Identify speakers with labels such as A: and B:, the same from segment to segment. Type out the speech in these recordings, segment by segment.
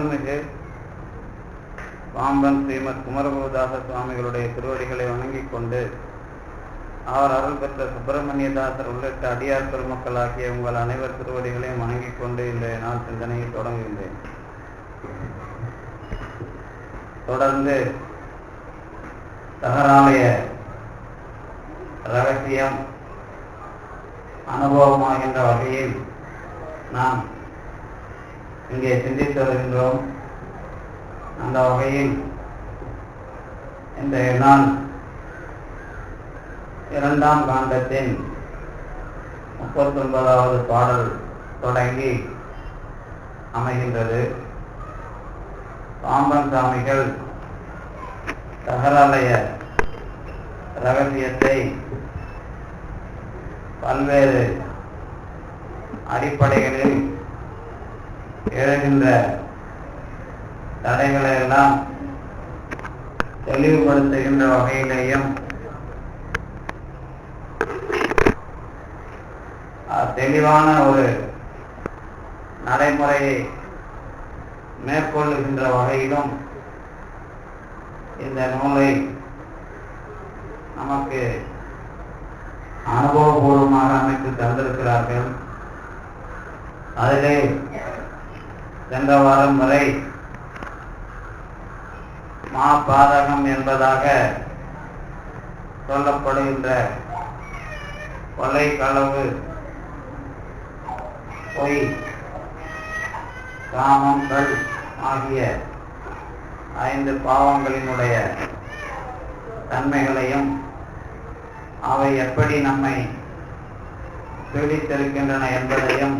A: அருள்மிகு பாம்பன் ஸ்ரீமத் குமரகுருதாச சுவாமிகளுடைய திருவடிகளை வணங்கிக் கொண்டு அவர் அருள் பெற்ற சுப்பிரமணியதாசர் உள்ளிட்ட அடியார் பெருமக்கள் ஆகிய உங்கள் அனைவர் திருவடிகளையும் வணங்கிக் கொண்டு இன்றைய நாள் சிந்தனையை தொடங்குகின்றேன். தொடர்ந்து தகராலய ரகசியம் அனுபவமாகின்ற வகையில் நாம் இங்கே சிந்தித்து வருகின்றோம். அந்த வகையில் இன்றைய நாள் 2ஆம் காண்டத்தின் 39வது பாடல் தொடங்கி அமைகின்றது. பாம்பன் சாமிகள் தகராலய ரகசியத்தை பல்வேறு அடிப்படைகளில் எழுகின்ற தடைகளை எல்லாம் தெளிவுபடுத்துகின்ற வகையிலேயும் தெளிவான ஒரு நடைமுறையை மேற்கொள்ளுகின்ற வகையிலும் இந்த நூலை நமக்கு அனுபவபூர்வமாக அமைத்து தந்திருக்கிறார்கள். அதிலே சென்ற வாரம் வரை மாபாதகம் என்பதாக சொல்லப்படுகின்ற கொலை, களவு, பொய், காமம், கள் ஆகிய 5 பாவங்களினுடைய தன்மைகளையும் அவை எப்படி நம்மை பீடித்திருக்கின்றன என்பதையும்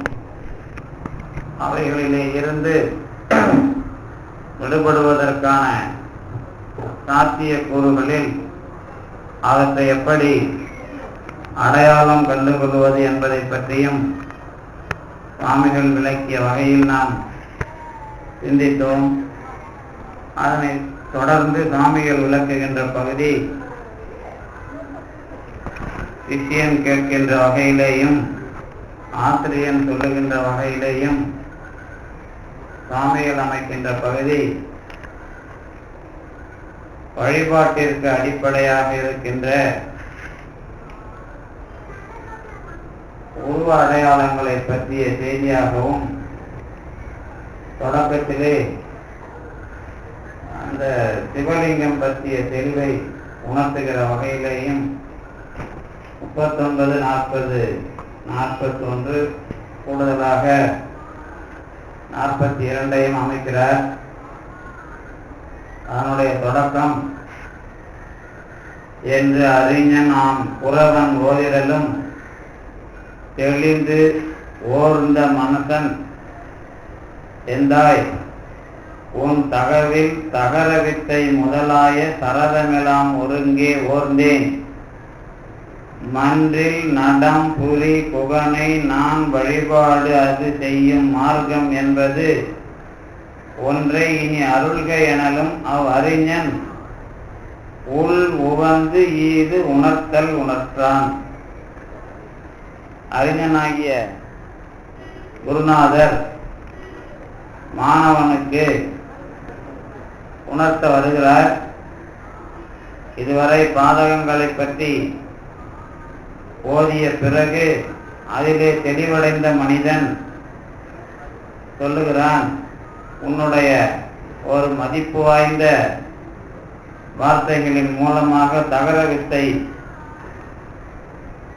A: அவைகளிலே இருந்து விடுபடுவதற்கான சாத்திய கூறுகளில் அவற்றை எப்படி அடையாளம் கண்டுகொள்வது என்பதை பற்றியும் சுவாமிகள் விளக்கிய வகையில் நாம் சிந்தித்தோம். அதனை தொடர்ந்து சுவாமிகள் விளக்குகின்ற பகுதி சிஷ்யன் கேட்கின்ற வகையிலேயும் ஆசிரியன் சொல்லுகின்ற வகையிலேயும் சுவாமிகள் அமைக்கின்ற பகுதி வழிபாட்டிற்கு அடிப்படையாக இருக்கின்ற உருவ அடையாளங்களை பற்றிய செய்தியாகவும், தொடக்கத்திலே அந்த சிவலிங்கம் பற்றிய தெளிவை உணர்த்துகிற வகையிலேயும் 39, 40, 41 கூடுதலாக 42ஐயும் அமைக்கிறார். அதனுடைய தொடக்கம் என்று அறிஞன் நாம் புறவன் ஓதிடலும் தெளிந்து ஓர்ந்த மனசன் எந்தாய் உன் தகவில் தகரவித்தை முதலாய சரதமெல்லாம் ஒருங்கே ஓர்ந்தேன் மன்றில் நடம் புரி புகனை நான் வழிபாடு அது செய்யும் மார்க்கம் என்பது ஒன்றை இனி அருள்க எனலும் அவ் அறிஞன் உள் உவந்து ஈது உணர்த்தல் உணர்த்தான். அறிஞனாகிய குருநாதர் மாணவனுக்கு உணர்த்த வருகிறார். இதுவரை பாதகங்களை பற்றி ஓதிய பிறகு அதிலே தெளிவடைந்த மனிதன் சொல்லுகிறான், உன்னுடைய ஒரு மதிப்பு வாய்ந்த வார்த்தைகளின் மூலமாக தகர வித்தை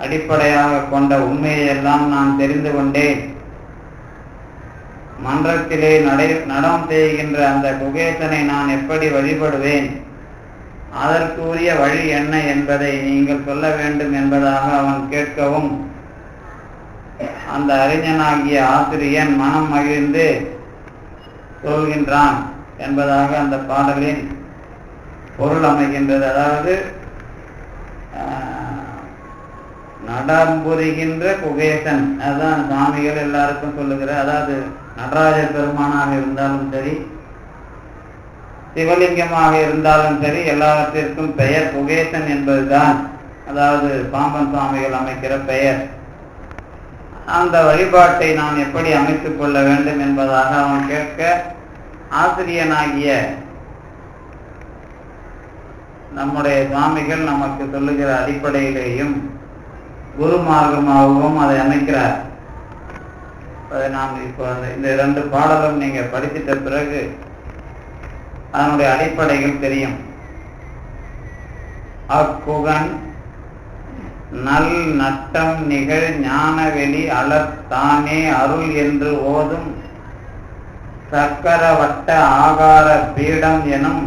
A: அடிப்படையாக கொண்ட உண்மையை எல்லாம் நான் தெரிந்து கொண்டேன். மன்றத்திலே நடம் செய்கின்ற அந்த குகேசனை நான் எப்படி வழிபடுவேன், அதற்கு உரிய வழி என்ன என்பதை நீங்கள் சொல்ல வேண்டும் என்பதாக அவன் கேட்கவும், அந்த அறிஞனாகிய ஆசிரியன் மனம் மகிழ்ந்து சொல்கின்றான் என்பதாக அந்த பாடலின் பொருள் அமைகின்றது. அதாவது நடம்புரிகின்ற குகேசன், அதுதான் சுவாமிகள் எல்லாருக்கும் சொல்லுகிற, அதாவது நடராஜர் பெருமானாக இருந்தாலும் சரி, சிவலிங்கமாக இருந்தாலும் சரி, எல்லாவற்றிற்கும் பெயர் குகேசன் என்பதுதான். அதாவது பாம்பன் சுவாமிகள் அமைக்கிற பெயர். அந்த வழிபாட்டை நான் எப்படி அமைத்துக் கொள்ள வேண்டும் என்பதாக அவன் கேட்க, ஆசிரியனாகிய நம்முடைய சுவாமிகள் நமக்கு சொல்லுகிற அடிப்படையிலேயும் குரு மார்க்கமாகவும் அதை அமைக்கிறார். அதை நாம் இப்போ இந்த 2 பாடலும் நீங்க படித்திட்ட பிறகு அதனுடைய அடிப்படைகள் தெரியும். அக்குகன் நல் நட்டம் நிகழ் ஞானவெளி அளத்தானே அருள் என்று ஓதும் சக்கரவட்ட ஆகார பீடம் எனும்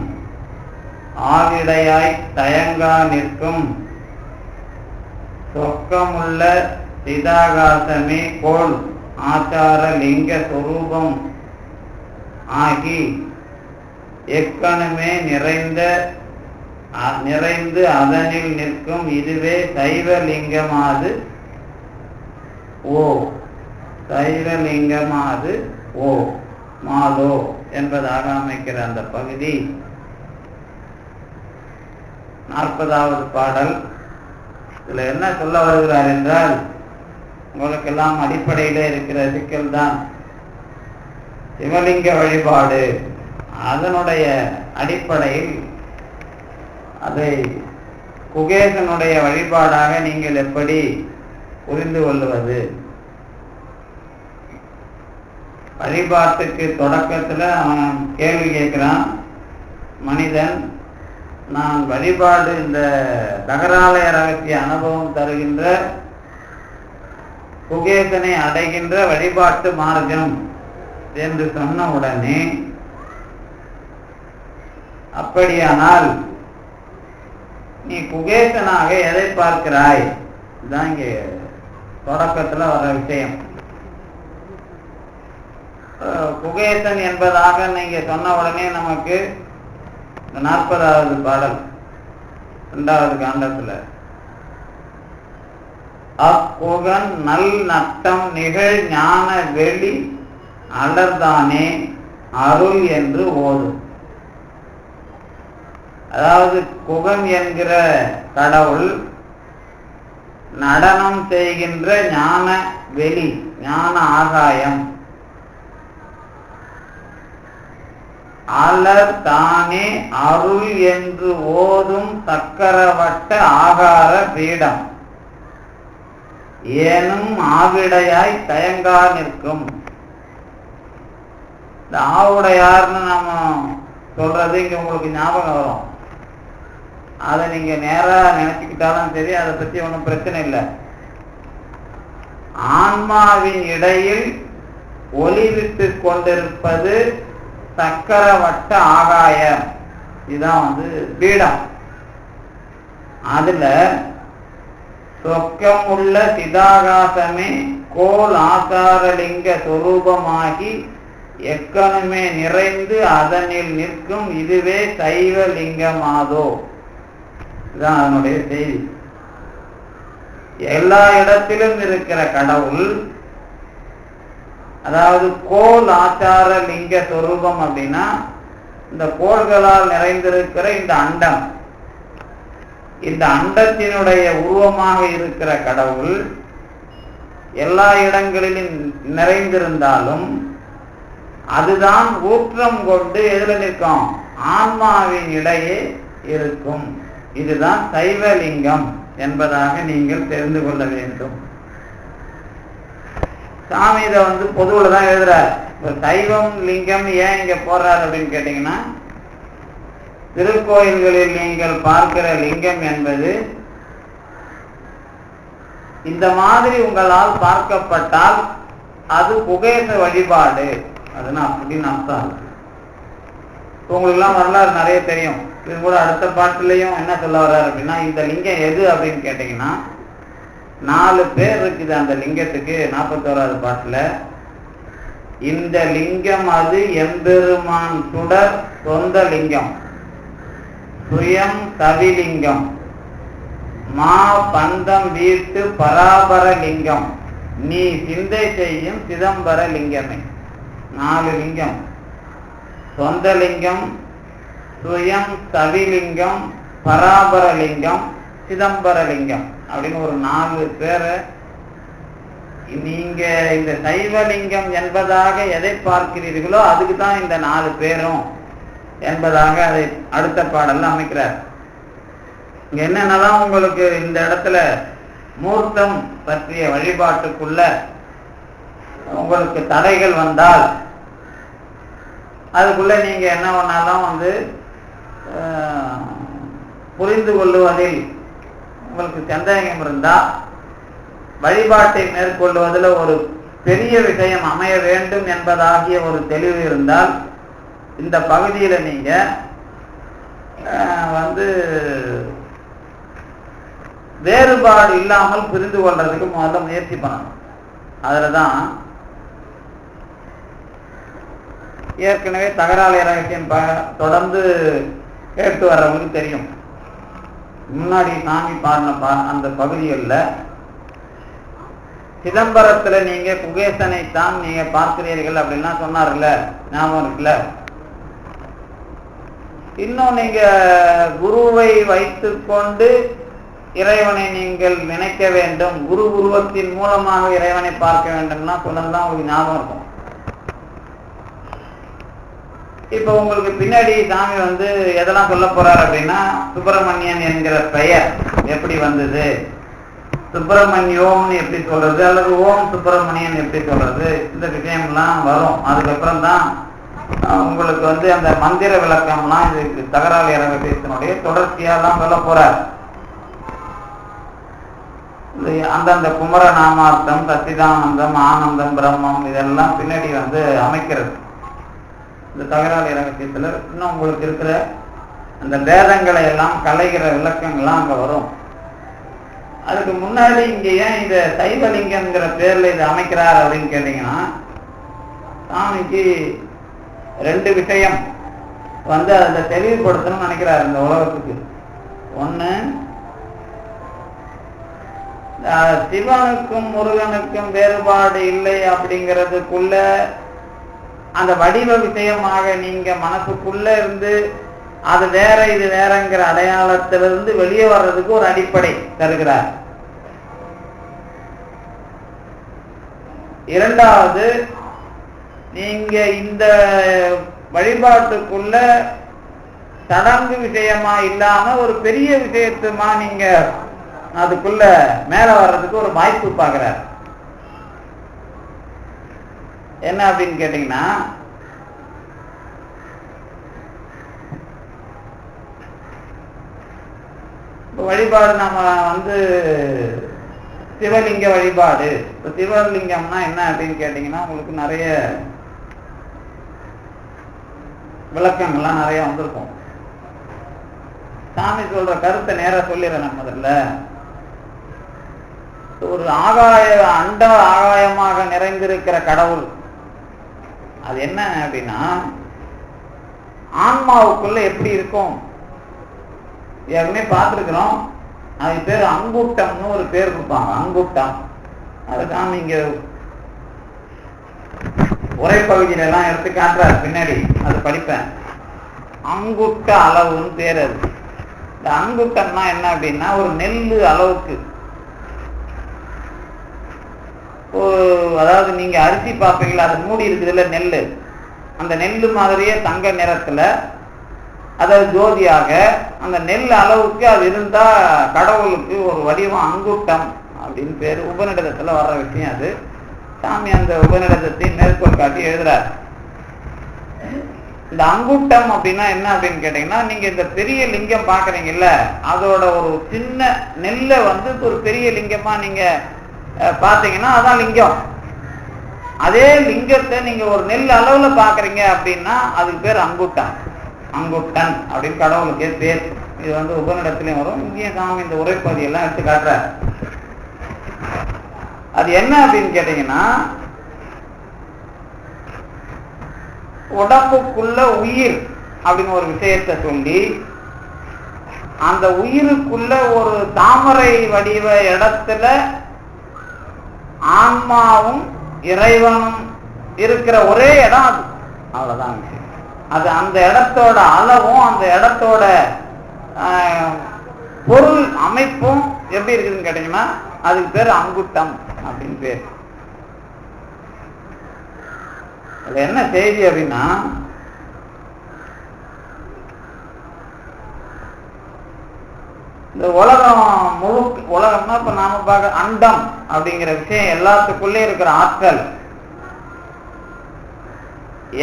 A: ஆவிடையாய் தயங்கா நிற்கும் சொக்கமுள்ள சிதாகாசமே கோள் ஆச்சார லிங்க சொரூபம் ஆகி எக்கணுமே நிறைந்து அதனில் நிற்கும் இதுவே சைவலிங்கமாது ஓ சைவலிங்கமாது ஓ மாதோ என்பதாக அமைக்கிற அந்த பகுதி 40வது பாடல். இதுல என்ன சொல்ல வருகிறார் என்றால், உங்களுக்கெல்லாம் அடிப்படையிலே இருக்கிற சிக்கல் தான் சிவலிங்க வழிபாடு. அதனுடைய அடிப்படையில் அதை குகேசனுடைய வழிபாடாக நீங்கள் எப்படி புரிந்து கொள்வது? வழிபாட்டுக்கு தொடக்கத்துல அவன் கேள்வி கேட்கிறான். மனிதன், நான் வழிபாடு இந்த தகராலய ரகசிய அனுபவம் தருகின்ற குகேசனை அடைகின்ற வழிபாட்டு மார்க்கம் என்று சொன்ன உடனே, அப்படியானால் நீ குகேசனாக எதை பார்க்கிறாய்? இதுதான் இங்க தொடக்கத்துல வர விஷயம். குகேசன் என்பதாக நீங்க சொன்ன உடனே நமக்கு 40வது பாடல் 2வது காண்டத்துல அக்குகன் நல் நட்டம் நிகழ் ஞான வெளி அலர்தானே அருள் என்று ஓதும். அதாவது குகன் என்கிற கடவுள் நடனம் செய்கின்ற ஞான வெளி, ஞான ஆகாயம், அலர் தானே அருள் என்று ஓதும் சக்கரவட்ட ஆகார பீடம் ஏனும் ஆவிடையாய் தயங்கா நிற்கும். இந்த ஆவுடையார்னு நம்ம சொல்றது இங்க உங்களுக்கு ஞாபகம் வரும். அதை நீங்க நேரா நினைச்சுக்கிட்டாலும் சரி, அதை பத்தி ஒன்றும் பிரச்சனை இல்லை. ஆன்மாவின் இடையில் ஒளிவிட்டு கொண்டிருப்பது சக்கரவட்ட ஆகாயம். இதுதான் பீடம். அதுல சொக்கமுள்ள சிதாகாசமே கோல் ஆசாரலிங்க சொரூபமாகி எக்கணுமே நிறைந்து அதனில் நிற்கும் இதுவே சைவலிங்கமாதோ. இதுதான் அதனுடைய செய்தி. எல்லா இடத்திலும் இருக்கிற கடவுள், அதாவது கோல் ஆச்சார லிங்க சொரூபம் அப்படின்னா இந்த கோள்களால் நிறைந்திருக்கிற இந்த அண்டம், இந்த அண்டத்தினுடைய உருவமாக இருக்கிற கடவுள் எல்லா இடங்களிலும் நிறைந்திருந்தாலும் அதுதான் ஊற்றம் கொண்டு எதுல நிற்கும்? ஆன்மாவின் இடையே இருக்கும். இதுதான் சைவலிங்கம் என்பதாக நீங்கள் தெரிந்து கொள்ள வேண்டும். சாமி இதை பொதுவுல தான் எழுதுறார். சைவம் லிங்கம் ஏன் இங்க போடுறாரு அப்படின்னு கேட்டீங்கன்னா, திருக்கோயில்களில் நீங்கள் பார்க்கிற லிங்கம் என்பது இந்த மாதிரி உங்களால் பார்க்கப்பட்டால் அது குகேச வழிபாடு. அதுனா அப்படின்னு அர்த்தம். உங்களுக்கு எல்லாம் வரலாறு நிறைய தெரியும். இது கூட அடுத்த பாட்டுலயும் என்ன சொல்ல வர்றாரு அப்படின்னா, இந்த லிங்கம் எது அப்படின்னு கேட்டீங்கன்னா 4 பேர் இருக்குது அந்த லிங்கத்துக்கு. 41வது பாட்டுல இந்த லிங்கம் அது எம்பெருமான் சுடர் சொந்த லிங்கம், சுயம் கவிலிங்கம், மா பந்தம் வீட்டு பராபர லிங்கம், நீ சிந்தை செய்யும் சிதம்பர லிங்கமே. 4 லிங்கம். சொந்த லிங்கம், சுயம் கவிலிங்கம், பராபரலிங்கம், சிதம்பரலிங்கம் அப்படின்னு ஒரு 4 பேரை நீங்க இந்த சைவலிங்கம் என்பதாக எதை பார்க்கிறீர்களோ அதுக்கு தான் இந்த 4 பேரும் என்பதாக அதை அடுத்த பாடல்ல அமைக்கிறார். இங்க என்னென்னலாம் உங்களுக்கு இந்த இடத்துல மூர்த்தம் பற்றிய வழிபாட்டுக்குள்ள உங்களுக்கு தடைகள் வந்தால் அதுக்குள்ள நீங்க என்ன பண்ணாலும் புரிந்து கொள்ளுவதில் உங்களுக்கு சந்தேகம் இருந்தா வழிபாட்டை மேற்கொள்வதில் ஒரு பெரிய விஷயம் அமைய வேண்டும் என்பதாகிய ஒரு தெளிவு இருந்தால் இந்த பகுதியில நீங்க வேறுபாடு இல்லாமல் புரிந்து கொள்றதுக்கு முதல்ல முயற்சி பண்ணணும். அதுலதான் ஏற்கனவே தகராறு ரகசியம் தொடர்ந்து கேட்டு வர்றவங்களுக்கு தெரியும். முன்னாடி சாமி பாடின அந்த பகுதிகளில் சிதம்பரத்துல நீங்க குகேசனை தான் நீங்க பார்க்கிறீர்கள் அப்படின்னா சொன்னார்ல, ஞாபகம் இருக்குல்ல. இன்னும் நீங்க குருவை வைத்துக் கொண்டு இறைவனை நீங்கள் நினைக்க வேண்டும், குரு உருவத்தின் மூலமாக இறைவனை பார்க்க வேண்டும்னா சொன்னதுதான் உங்களுக்கு ஞாபகம் இருக்கும். இப்ப உங்களுக்கு பின்னாடி சாமி எதெல்லாம் சொல்ல போறார் அப்படின்னா, சுப்பிரமணியன் என்கிற பெயர் எப்படி வந்தது, சுப்பிரமணியோம்னு எப்படி சொல்றது, அல்லது ஓம் சுப்பிரமணியன் எப்படி சொல்றது, இந்த விஷயம்லாம் வரும். அதுக்கப்புறம் தான் உங்களுக்கு அந்த மந்திர விளக்கம்லாம் இதுக்கு தகராறு ரகசியத்தினுடைய தொடர்ச்சியாலாம் சொல்ல போறார். அந்தந்த குமர நாமார்த்தம், சச்சிதானந்தம், ஆனந்தம், பிரம்மம் இதெல்லாம் பின்னாடி அமைக்கிறது. இந்த தகராறு ரகசியத்துல இன்னும் உங்களுக்கு இருக்கிற அந்த வேதங்களை எல்லாம் கலைகிற விளக்கங்கள்லாம் அங்க வரும். அதுக்கு முன்னாடி இங்க ஏன் இந்த சைவலிங்கம்ங்கிற பேர்ல இதை அமைக்கிறார் அப்படின்னு கேட்டீங்கன்னா, சாமிக்கு 2 விஷயம் அதை தெளிவுபடுத்தணும்னு நினைக்கிறார் இந்த உலகத்துக்கு. ஒண்ணு, சிவனுக்கும் முருகனுக்கும் வேறுபாடு இல்லை அப்படிங்கிறதுக்குள்ள அந்த வடிவ விஷயமாக நீங்க மனசுக்குள்ள இருந்து அது வேற இது வேறங்கிற அடையாளத்திலிருந்து வெளியே வர்றதுக்கு ஒரு அடிப்படை தருகிறார். இரண்டாவது, நீங்க இந்த வழிபாட்டுக்குள்ள சடங்கு விஷயமா இல்லாம ஒரு பெரிய விஷயத்துமா நீங்க அதுக்குள்ள மேல வர்றதுக்கு ஒரு வாய்ப்பு பார்க்கிறார். என்ன அப்படின்னு கேட்டீங்கன்னா, வழிபாடு நம்ம சிவலிங்க வழிபாடு. இப்ப சிவலிங்கம்னா என்ன அப்படின்னு கேட்டீங்கன்னா, உங்களுக்கு நிறைய விளக்கங்கள்லாம் நிறைய வந்திருக்கும். சாமி சொல்ற கருத்தை நேர சொல்லிடுறேன். முதல்ல ஒரு அண்ட ஆகாயமாக நிறைந்திருக்கிற கடவுள் அது என்ன அப்படின்னா, ஆன்மாவுக்குள்ள எப்படி இருக்கும் ஏற்கனவே பார்த்துருக்கிறோம். அது பேர் அங்குட்டம்னு ஒரு பேர் கொடுப்பாங்க, அங்குட்டம். அதுதான் நீங்க உரைப்பகுதியில எல்லாம் எடுத்து காட்டுறாரு, பின்னாடி அது படிப்பேன். அங்குட்ட அளவுன்னு பேர். அது இந்த அங்குட்டம்னா என்ன அப்படின்னா, ஒரு நெல்லு அளவுக்கு, அதாவது நீங்க அரிசி பார்ப்பீங்களா, அது மூடி இருக்குதுல்ல நெல்லு, அந்த நெல்லு மாதிரியே தங்க நிறத்துல, அதாவது ஜோதியாக அந்த நெல் அளவுக்கு அது இருந்தா கடவுளுக்கு ஒரு வடிவம் அங்குட்டம் அப்படின்னு பேரு. உபநிடதத்துல வர்ற விஷயம் அது. சாமி அந்த உபநிடதத்தை மேற்கோள் காட்டி எழுதுறார். இந்த அங்குட்டம் அப்படின்னா என்ன அப்படின்னு கேட்டீங்கன்னா, நீங்க இந்த பெரிய லிங்கம் பாக்குறீங்கல்ல, அதோட ஒரு சின்ன நெல்லை ஒரு பெரிய லிங்கமா நீங்க பாத்தீங்கன்னா அதான் லிங்கம். அதே லிங்கத்தை நீங்க ஒரு நெல் அளவுல பாக்குறீங்க அப்படின்னா அதுக்கு பேர் அங்குட்டம், அங்குட்டன் அப்படின்னு கடவுளுக்கே பேர். இது உபநிடத்திலையும் வரும், இங்கேயும் சாமி இந்த உரைப்பதியெல்லாம் எடுத்து காட்டுற. அது என்ன அப்படின்னு கேட்டீங்கன்னா, உடம்புக்குள்ள உயிர் அப்படின்னு ஒரு விஷயத்தை சொல்லி, அந்த உயிருக்குள்ள ஒரு தாமரை வடிவ இடத்துல ஆன்மாவும் இறைவனும் இருக்கிற ஒரே இடம் அது. அவ்வளவுதான் விஷயம். அது அந்த இடத்தோட அளவும் அந்த இடத்தோட பொருள் அமைப்பும் எப்படி இருக்குதுன்னு கேட்டீங்கன்னா அதுக்கு பேர் அங்குட்டம் அப்படின்னு பேர். அது என்ன செய்தி அப்படின்னா, இந்த உலகம் உலகம்னா இப்ப நாம பார்க்க அண்டம் அப்படிங்கிற விஷயம் எல்லாத்துக்குள்ளே இருக்கிற ஆற்றல்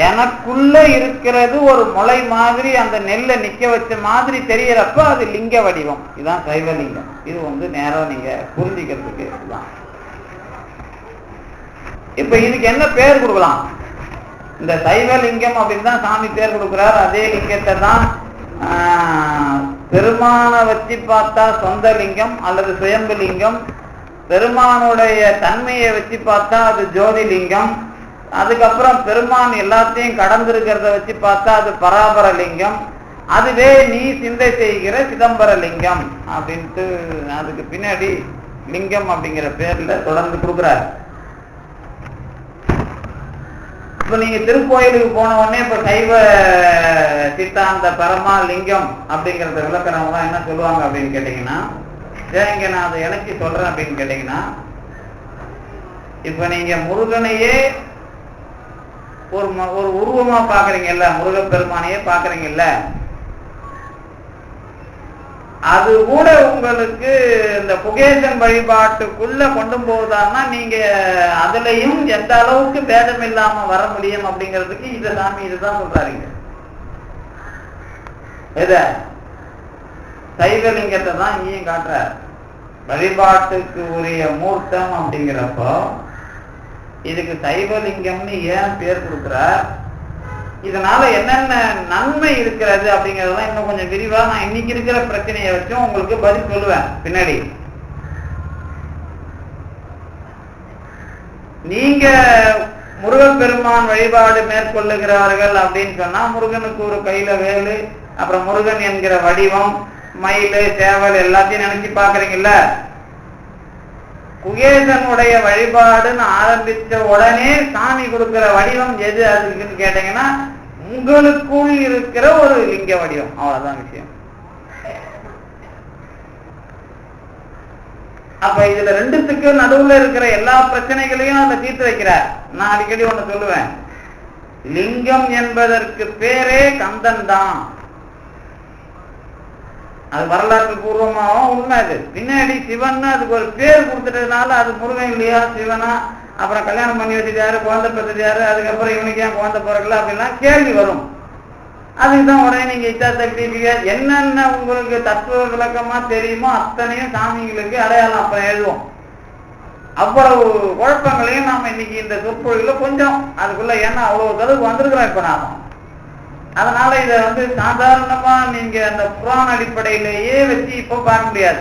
A: எனக்குள்ள இருக்கிறது ஒரு முளை மாதிரி அந்த நெல்லை நிக்க வச்ச மாதிரி தெரியறப்ப அது லிங்க வடிவம். இதுதான் சைவலிங்கம். இது நேரம் நீங்க புரிஞ்சுக்கிறதுக்கு இதுதான். இப்ப இதுக்கு என்ன பேர் கொடுக்கலாம்? இந்த சைவலிங்கம் அப்படின்னு தான் சாமி பேர் கொடுக்கிறார். அதே லிங்கத்தை தான் பெருமானை வச்சு பார்த்தா சொந்த லிங்கம் அல்லது சுயம்பு லிங்கம், பெருமானுடைய தன்மையை வச்சு பார்த்தா அது ஜோதிலிங்கம், அதுக்கப்புறம் பெருமான் எல்லாத்தையும் கடந்திருக்கிறத வச்சு பார்த்தா அது பராபர லிங்கம், அதுவே நீ சிந்தை செய்கிற சிதம்பர லிங்கம் அப்படின்ட்டு அதுக்கு பின்னாடி லிங்கம் அப்படிங்கிற பேர்ல தொடர்ந்து கொடுக்குறாரு. இப்ப நீங்க திருக்கோயிலுக்கு போன உடனே இப்ப சைவ சித்தாந்த பரமா லிங்கம் அப்படிங்கறத விளக்குறவங்க என்ன சொல்லுவாங்க அப்படின்னு கேட்டீங்கன்னா, இங்க நான் அதை இணைச்சி சொல்றேன் அப்படின்னு கேட்டீங்கன்னா, இப்ப நீங்க முருகனையே ஒரு உருவமா பாக்குறீங்கல்ல, முருகப்பெருமானையே பாக்குறீங்கல்ல, அது கூட உங்களுக்கு இந்த குகேசன் வழிபாட்டுக்குள்ள கொண்டு போகுதான்னா நீங்க அதுலயும் எந்த அளவுக்கு பேதம் இல்லாம வர முடியும் அப்படிங்கிறதுக்கு இந்த சாமி இதுதான் சொல்றாருங்க. சைவலிங்கத்தை தான் இங்கேயும் காட்டுறார். வழிபாட்டுக்கு உரிய மூர்த்தம் அப்படிங்கிறப்போ இதுக்கு சைவலிங்கம்னு ஏன் பேர் கொடுக்கிறார், இதனால என்னென்ன நன்மை இருக்கிறது அப்படிங்கறதெல்லாம் இன்னும் கொஞ்சம் விரிவா நான் இன்னைக்கு இருக்கிற பிரச்சனையை வச்சும் உங்களுக்கு பதில் சொல்லுவேன் பின்னாடி. நீங்க முருகப்பெருமான் வழிபாடு மேற்கொள்ளுகிறவர்கள் அப்படின்னு சொன்னா முருகனுக்கு ஒரு கையில வேலு, அப்புறம் முருகன் என்கிற வடிவம், மயிலு, சேவல் எல்லாத்தையும் நினைச்சு பாக்குறீங்கல்ல. குகேசனுடைய வழிபாடுன்னு ஆரம்பிச்ச உடனே சாமி கொடுக்கிற வடிவம் எது அதுக்குன்னு கேட்டீங்கன்னா உங்களுக்குள் இருக்கிற ஒரு லிங்க வடிவம். அவ்வளவுதான் விஷயம். அப்ப இதுல ரெண்டுத்துக்கு நடுவுல இருக்கிற எல்லா பிரச்சனைகளையும் அதை தீர்த்து வைக்கிறார். நான் அடிக்கடி ஒண்ணு சொல்லுவேன், லிங்கம் என்பதற்கு பேரே கந்தன் தான். அது வரலாற்று பூர்வமாகவும் உண்மை. அது பின்னாடி சிவன் அதுக்கு ஒரு பேர் கொடுத்துட்டதுனால அது முருகன் இல்லையா சிவனா, அப்புறம் கல்யாணம் பண்ணி வச்சுட்டாரு, குழந்தை பெற்றுட்டாரு, அதுக்கப்புறம் இவனுக்கு ஏன் குழந்தை பிறக்கல அப்படின்லாம் கேள்வி வரும். அதுக்குதான் உடனே நீங்க இச்சா சக்தி என்னென்ன உங்களுக்கு தத்துவ விளக்கமா தெரியுமோ அத்தனையும் சாமிங்களுக்கு அடையாளம் அப்புறம் எழுதுவோம். அவ்வளவு குழப்பங்களையும் நாம இன்னைக்கு இந்த சொற்பொழிவுல கொஞ்சம் அதுக்குள்ள ஏன்னா அவ்வளவு தளவுக்கு வந்திருக்கிறோம் இப்ப நாம. அதனால இதை சாதாரணமா நீங்க அந்த புராண அடிப்படையிலேயே வச்சு இப்போ பார்க்க முடியாது.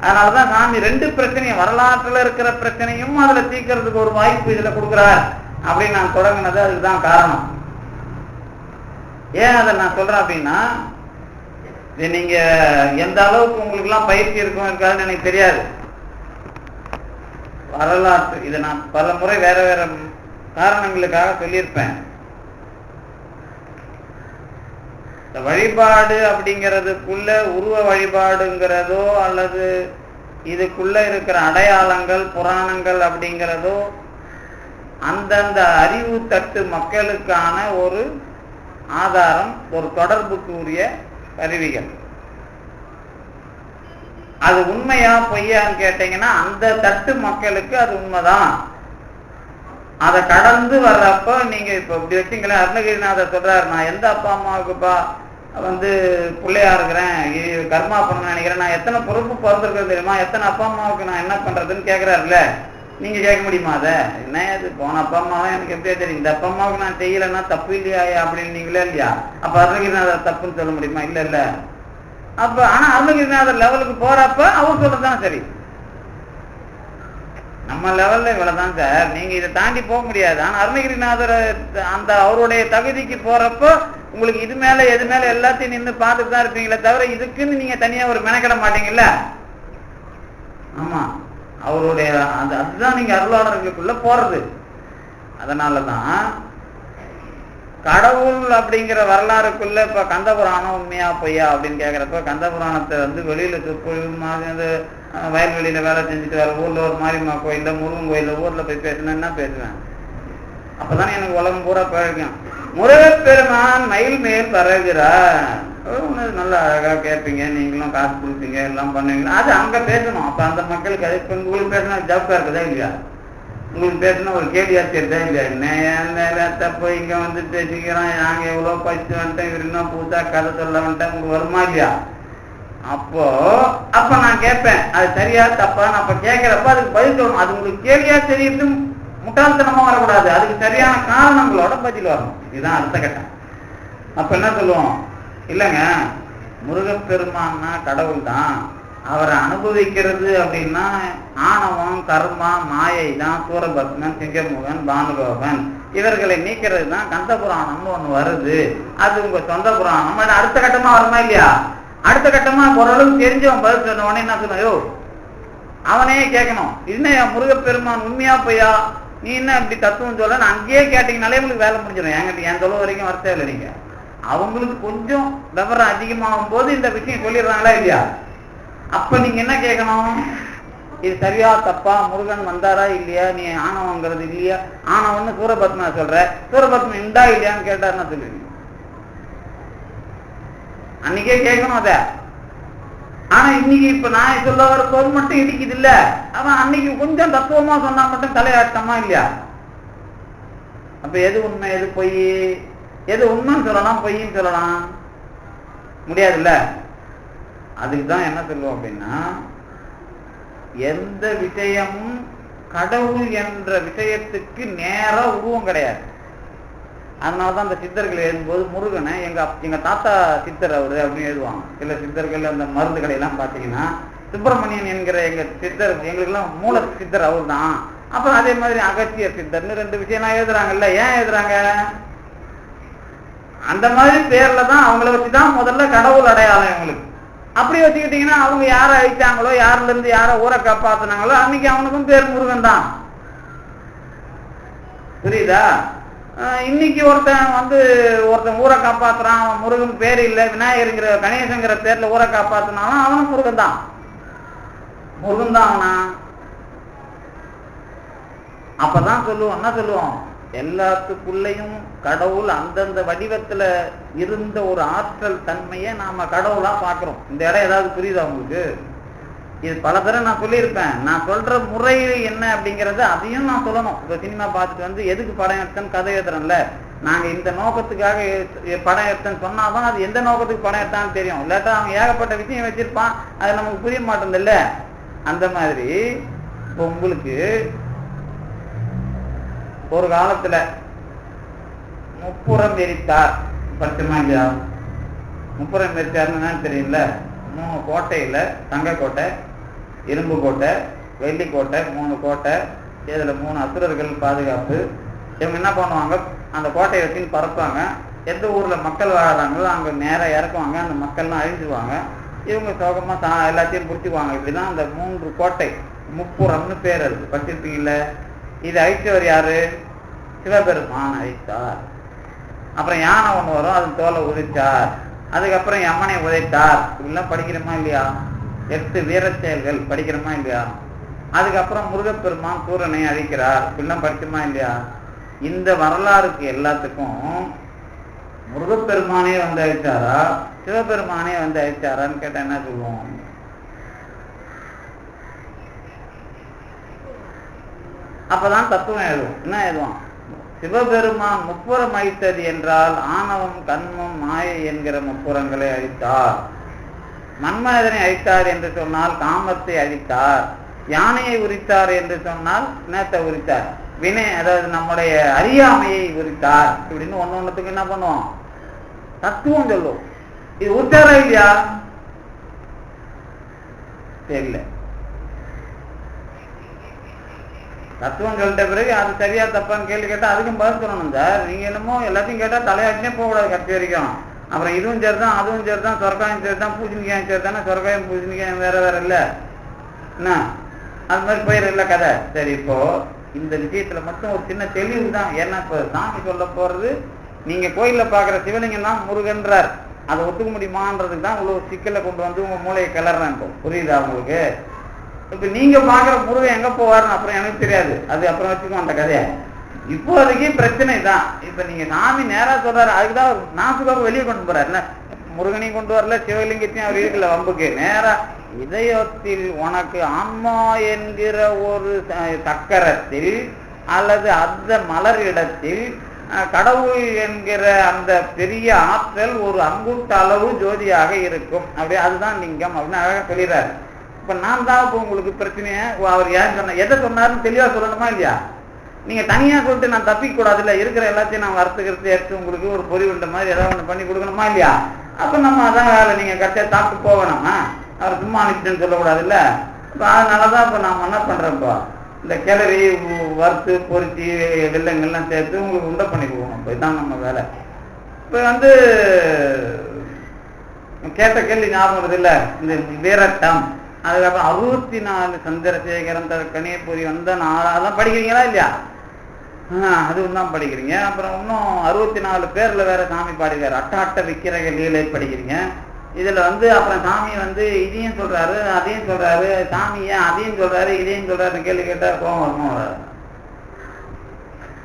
A: அதனாலதான் சாமி ரெண்டு பிரச்சனையும், வரலாற்றுல இருக்கிற பிரச்சனையும் அதுல தீர்க்கறதுக்கு ஒரு வாய்ப்பு இதுல கொடுக்குறார் அப்படின்னு நான் தொடங்கினது அதுக்குதான் காரணம். ஏன் அதை நான் சொல்றேன் அப்படின்னா, இது நீங்க எந்த அளவுக்கு உங்களுக்கு எல்லாம் பயிற்சி இருக்கும் இருக்காதுன்னு எனக்கு தெரியாது. வரலாற்று இதை நான் பல முறை வேற வேற காரணங்களுக்காக சொல்லியிருப்பேன். வழிபாடு அப்படிங்கிறதுக்குள்ள உருவ வழிபாடுங்கிறதோ அல்லது இதுக்குள்ள இருக்கிற அடையாளங்கள் புராணங்கள் அப்படிங்கிறதோ அந்தந்த அறிவு தட்டு மக்களுக்கான ஒரு ஆதாரம், ஒரு தொடர்புக்கு உரிய கருவிகள். அது உண்மையா பொய்யான்னு கேட்டீங்கன்னா அந்த தட்டு மக்களுக்கு அது உண்மைதான். அதை கடந்து வர்றப்ப நீங்க இப்ப இப்படி வச்சுங்களேன், அருணகிரிநாதர் சொல்றாரு, நான் எந்த அப்பா அம்மாவுக்குப்பா பிள்ளையா இருக்கிறேன், கர்மா பண்ண நினைக்கிறேன், நான் எத்தனை பொறுப்பு பிறந்திருக்கிறது தெரியுமா, எத்தனை அப்பா அம்மாவுக்கு நான் என்ன பண்றதுன்னு கேட்கிறாருல்ல. நீங்க கேட்க முடியுமா? அதை என்ன இது போன அப்பா அம்மாவும் எனக்கு எப்படியா தெரியும், இந்த அப்பா அம்மாவுக்கு நான் செய்யலைன்னா தப்பு இல்லையா அப்படின்னு நீங்களே இல்லையா? அப்ப அருணகிரிநாதர் தப்புன்னு சொல்ல முடியுமா? இல்ல இல்ல. அப்ப ஆனா அருணகிரிநாதர் லெவலுக்கு போறப்ப அவர் சொல்றதுதான் சரி. நம்ம லெவல்ல இவ்வளவுதான் சார், நீங்க இதை தாண்டி போக முடியாது. ஆனா அருணகிரிநாதர் அந்த அவருடைய தகுதிக்கு போறப்ப உங்களுக்கு இது மேல எது மேல எல்லாத்தையும் நின்று பார்த்துட்டு தான் இருப்பீங்களே தவிர இதுக்குன்னு நீங்க தனியா ஒரு மெனக்கிட மாட்டீங்கல்ல. ஆமா, அவருடைய அதுதான் நீங்க அருளாளர்களுக்குள்ள போறது. அதனாலதான் கடவுள் அப்படிங்கிற வரலாறுக்குள்ள இப்ப கந்த புராணம் உண்மையா பொய்யா அப்படின்னு கேட்கிறப்ப கந்த புராணத்தை வெளியில சொற்பொழிவு வயல்வெளியில வேலை செஞ்சுட்டு வர ஊர்ல ஒரு மாரியம்மா கோயில்ல முருகன் கோயில்ல ஊர்ல போய் பேசணும்னா பேசுவேன். அப்பதானே எனக்கு உலகம் பூரா பழகும். முருகப்பெருமான் மயில் மேல் பரவுகிறார். நல்லா அழகா கேட்பீங்க, நீங்களும் காசு கொடுப்பீங்க, எல்லாம் பண்ணுவீங்க. அது அங்க பேசணும். அப்ப அந்த மக்களுக்கு அது இப்ப உங்களுக்கு பேசினா ஜவுக்கா இருக்குதா இல்லையா? உங்களுக்கு பேசினா ஒரு கேள்வியாச்சு இருக்குதா இல்லையா? என்ன தப்பு இங்க வந்து பேசிக்கிறோம், நாங்க எவ்வளவு பச்சு வந்துட்டோம், இவர் இன்னும் புதுசா கதை சொல்ல வந்துட்டேன், உங்களுக்கு வருமா இல்லையா? அப்ப நான் கேட்பேன், அது சரியா தப்பான்னு. அப்ப கேட்கிறப்ப அதுக்கு பதில் சொல்லணும். அது உங்களுக்கு கேள்வியா தெரியுது, முட்டாள்தனமா வரக்கூடாது. அதுக்கு சரியான காரணங்களோட பதில் வரணும். இதுதான் அடுத்த கட்டம். அப்ப என்ன சொல்லுவோம்? இல்லைங்க, முருகப்பெருமான்னா கடவுள் தான். அவரை அனுபவிக்கிறது அப்படின்னா ஆணவம், கர்மா, மாயை தான். சூரபத்மன், சிங்கமுகன், பானுலோகன் இவர்களை நீக்கிறது தான் கந்த புராணம்னு ஒண்ணு வருது. அது உங்க சொந்த புராணம். அடுத்த கட்டமா வருமா இல்லையா? அடுத்த கட்டமா ஓரளவுக்கு தெரிஞ்சவன் பதில் சொன்ன உடனே என்ன சொன்னோ, அவனையே கேட்கணும். என்ன முருகப்பெருமான் உண்மையா பொய்யா, நீ என்ன இப்படி தத்துவம் சொல்ல, நான் அங்கேயே கேட்டீங்கனாலே உங்களுக்கு வேலை முடிஞ்சிடும். என்கிட்ட என் சொல்ல வரைக்கும் வரத்தே இல்லை. நீங்க அவங்களுக்கு கொஞ்சம் விவரம் அதிகமாகும் போது இந்த விஷயம் சொல்லிடுறாங்களா இல்லையா? அப்ப நீங்க என்ன கேட்கணும்? இது சரியா தப்பா, முருகன் வந்தாரா இல்லையா, நீ ஆணவங்கிறது இல்லையா, ஆணவன்னு சூரபத்மா சொல்ற, சூரபத்மன் உண்டா இல்லையான்னு கேட்டாருன்னா சொல்லுவீங்க. அன்னைக்கே கேட்கணும் அத. ஆனா இன்னைக்கு இப்ப நான் சொல்ல வர போது மட்டும் இடிக்குது இல்ல. அவன் அன்னைக்கு கொஞ்சம் தத்துவமா சொன்னா மட்டும் தலையாட்டமா இல்லையா? அப்ப எது உண்மை, எது பொய், எது உண்மைன்னு சொல்லலாம், பொய்ன்னு சொல்லலாம் முடியாதுல்ல. அதுக்குதான் என்ன சொல்லுவோம் அப்படின்னா, எந்த விஷயமும் கடவுள் என்ற விஷயத்துக்கு நேர உருவம் கிடையாது. அதனாலதான் அந்த சித்தர்கள் எழுதும்போது முருகனை எங்க தாத்தா சித்தர் அவரு அப்படின்னு எழுதுவாங்க. சில சித்தர்கள் அந்த மருந்து கடையெல்லாம் பாத்தீங்கன்னா சுப்பிரமணியன் என்கிற எங்க சித்தர், எங்களுக்கு எல்லாம் மூல சித்தர் அவர் தான். அப்புறம் அதே மாதிரி அகத்திய சித்தர்னு 2 விஷயம்லாம் எழுதுறாங்கல்ல. ஏன் எழுதுறாங்க? அந்த மாதிரி பேர்ல தான் அவங்கள வச்சுதான் முதல்ல கடவுள் அடையாளம் இவங்களுக்கு. அப்படி வச்சுக்கிட்டீங்கன்னா அவங்க யாரை அழிச்சாங்களோ, யாருல இருந்து யாரை ஊரை காப்பாத்தினாங்களோ அன்னைக்கு அவனுக்கும் பேர் முருகன் தான். புரியுதா? இன்னைக்கு ஒருத்தன் ஊரை காப்பாத்துறான், அவன் முருகன் பேர் இல்லை, விநாயகருங்கிற கணேசங்கிற பேர்ல ஊரை காப்பாத்தினாலும் அவனும் முருகன் தான். முருகன் தான் அவனா? அப்பதான் சொல்லுவோம், என்ன சொல்லுவோம், எல்லாத்துக்குள்ளேயும் கடவுள் அந்தந்த வடிவத்துல இருந்த ஒரு ஆற்றல் தன்மையை நாம கடவுளா பாக்குறோம். இந்த இடம் ஏதாவது புரியுதா உங்களுக்கு? இது பல தடவை நான் சொல்லியிருப்பேன். நான் சொல்ற முறை என்ன அப்படிங்கறது அதையும் நான் சொல்லணும். இப்ப சினிமா பார்த்துட்டு வந்து எதுக்கு படம் எடுத்தேன்னு கதை எழுதுறோம்ல, நாங்க இந்த நோக்கத்துக்காக படம் எடுத்தேன்னு சொன்னாதான் அது எந்த நோக்கத்துக்கு படம் எடுத்தான்னு தெரியும். இல்லாட்டா அவன் ஏகப்பட்ட விஷயம் வச்சிருப்பான், அது நமக்கு புரிய மாட்டேங்குது. அந்த மாதிரி இப்போ உங்களுக்கு ஒரு காலத்துல முப்புறம் எரித்தார் பத்துமா இல்லையா? முப்புறம் எரித்தார்னு தெரியல. 3 கோட்டையில தங்க கோட்டை, இரும்பு கோட்டை, வெள்ளி கோட்டை, 3 கோட்டை, இதுல 3 அசுரர்கள் பாதுகாப்பு. இவங்க என்ன பண்ணுவாங்க, அந்த கோட்டையை வச்சுன்னு பறப்பாங்க. எந்த ஊர்ல மக்கள் வாழறாங்களோ அங்க நேரம் இறக்குவாங்க, அந்த மக்கள்லாம் அழிஞ்சுவாங்க. இவங்க சோகமா எல்லாத்தையும் பிடிச்சிக்குவாங்க. இப்படிதான் அந்த 3 கோட்டை முப்புறம்னு பேர் இருக்கு, படிச்சிருப்பீங்கல்ல. இது அழிச்சவர் யாரு? சிவபெருமான் அழித்தார். அப்புறம் யானை ஒண்ணு வரும், அது தோலை உதைச்சார். அதுக்கப்புறம் யமனை உதைத்தார். இப்படிலாம் படிக்கிறோமா இல்லையா? 8 வீர செயல்கள் படிக்கிறோமா இல்லையா? அதுக்கப்புறம் முருகப்பெருமான் சூரனை அழிக்கிறார். இப்படிலாம் படிச்சோமா இல்லையா? இந்த வரலாறுக்கு எல்லாத்துக்கும் முருகப்பெருமானே வந்து அழிச்சாரா, சிவபெருமானே வந்து அழிச்சாரான்னு கேட்டா என்ன சொல்லுவோம்? அப்பதான் தத்துவம் எழுதுவோம். என்ன எழுதுவோம்? சிவபெருமான் முப்புறம் அழித்தது என்றால் ஆணவம், கண்மம், மாயை என்கிற முப்புறங்களை அழித்தார். மன்மதனை அழித்தார் என்று சொன்னால் காமத்தை அழித்தார். யானையை உரித்தார் என்று சொன்னால் இனத்தை உரித்தார். வினை, அதாவது நம்முடைய அறியாமையை உரித்தார். இப்படின்னு ஒன்னொன்னுக்கு என்ன பண்ணுவோம்? தத்துவம் சொல்லுவோம். இது உரித்தாரா இல்லையா? தெரியல. தத்துவம் சொல்லிட்ட பிறகு அது சரியா தப்பான்னு கேள்வி கேட்டா அதுக்கும் பதில் சொல்லணும் சார். நீங்க என்னமோ எல்லாத்தையும் கேட்டா தலையாட்டினே போகக்கூடாது கட்சி வரைக்கும். அப்புறம் இதுவும் சரிதான், அதுவும் சரிதான், சொர்க்காயம் சரிதான், பூஜனிக்காயும் சரிதானே, சொர்க்காயம் பூஜனிக்காயும் வேற வேற இல்ல என்ன, அது மாதிரி போயிட இல்ல கதை. சரி, இப்போ இந்த விஷயத்துல மட்டும் ஒரு சின்ன தெளிவு தான். ஏன்னா இப்ப சாமி சொல்ல போறது, நீங்க கோயில்ல பாக்குற சிவலிங்கம் தான் முருகன்றார், அதை ஒத்துக்க முடியுமான்றதுக்கு தான் இவ்வளவு சிக்கலை கொண்டு வந்து உங்க மூளையை கிளறேன். இப்போ புரியுதா உங்களுக்கு? இப்ப நீங்க பாக்குற முருகன் எங்க போவாருன்னு அப்புறம் எனக்கு தெரியாது, அது அப்புறம் வச்சுக்கோ அந்த கதையை. இப்போதைக்கு பிரச்சனை தான். இப்ப நீங்க சாமி நேரா சொல்றாரு, அதுக்குதான் நாசுக்காக வெளியே கொண்டு போறாரு. முருகனையும் கொண்டு வரல, சிவலிங்கத்தையும் அவர் இருக்கல வம்புக்கு. நேரா இதயத்தில் உனக்கு ஆன்மா என்கிற ஒரு சக்கரத்தில் அல்லது அந்த மலர் இடத்தில் கடவுள் என்கிற அந்த பெரிய ஆற்றல் ஒரு அங்குட்ட அளவு ஜோதியாக இருக்கும். அப்படியே அதுதான் லிங்கம் அப்படின்னு அழகா சொல்லிடுறாரு. இப்ப நான் தான் இப்போ உங்களுக்கு பிரச்சனைய அவர் ஏன் சொன்ன எதை சொன்னாருன்னு தெளிவா சொல்லணுமா இல்லையா? நீங்க தனியா சொல்லிட்டு நான் தப்பிக்க கூடாது இல்ல, இருக்கிற எல்லாத்தையும் நான் வறுத்துக்கிறது எடுத்து உங்களுக்கு ஒரு பொறி உண்ட மாதிரி ஏதாவது ஒண்ணு பண்ணி கொடுக்கணுமா இல்லையா? அப்ப நம்ம அதான் வேலை. நீங்க கரெக்டா சாப்பிட்டு போகணுமா? அவர் சும்மா அனுப்பிச்சுன்னு சொல்லக்கூடாது இல்ல. இப்ப அதனாலதான் இப்ப நாம என்ன பண்றோம்ப்பா, இந்த கிளறி வறுத்து பொறிச்சி வெள்ளங்கள்லாம் சேர்த்து உங்களுக்கு உண்டை பண்ணி கொடுக்கணும். இப்போ இதுதான் நம்ம வேலை. இப்போ கேட்ட கேள்வி ஞாபகம் வருது இல்ல, இந்த வீரட்டம், அதுக்கப்புறம் 64 சந்திரசேகரன் கணியபுரி வந்த அதெல்லாம் படிக்கிறீங்களா இல்லையா? அதுவும் தான் படிக்கிறீங்க. அப்புறம் இன்னும் 64 பேர்ல வேற சாமி பாடிக்காரு. அட்ட விக்கிரக லீலை படிக்கிறீங்க. இதுல அப்புறம் சாமி இதையும் சொல்றாரு அதையும் சொல்றாரு, சாமி ஏன் அதையும் சொல்றாரு இதையும் சொல்றாரு கேள்வி கேட்டா கோவம் வருமா வராது?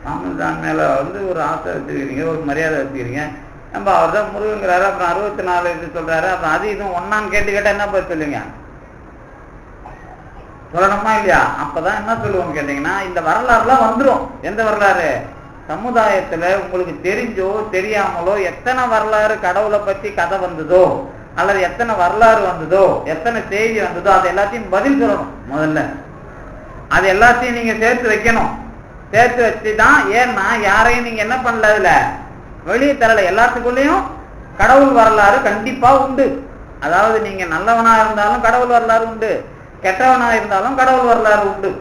A: சாமி தான் மேல ஒரு ஆசை வச்சுக்கிறீங்க, ஒரு மரியாதை வச்சுக்கிறீங்க. நம்ம அவர் தான் முருகங்கிறாரு, அப்புறம் 64 இது சொல்றாரு, அப்புறம் அது இதுவும் ஒன்னான்னு கேட்டா என்ன பதில் சொல்லுங்க? சொல்லணுமா இல்லையா? அப்பதான் என்ன சொல்லுவோம் கேட்டீங்கன்னா, இந்த வரலாறுலாம் வந்துடும். எந்த வரலாறு? சமுதாயத்துல உங்களுக்கு தெரிஞ்சோ தெரியாமலோ எத்தனை வரலாறு கடவுளை பத்தி கதை வந்ததோ அல்லது எத்தனை வரலாறு வந்ததோ எத்தனை செய்தி வந்ததோ அது எல்லாத்தையும் பதில் சொல்லணும். முதல்ல அது எல்லாத்தையும் நீங்க சேர்த்து வைக்கணும். சேர்த்து வச்சுதான், ஏன்னா யாரையும் நீங்க என்ன பண்ணல, அதுல வெளியே தரல. எல்லாத்துக்குள்ளேயும் கடவுள் வரலாறு கண்டிப்பா உண்டு. அதாவது நீங்க நல்லவனா இருந்தாலும் கடவுள் வரலாறு உண்டு, கெட்டவனா இருந்தாலும் கடவுள் வரலாறு உண்டு.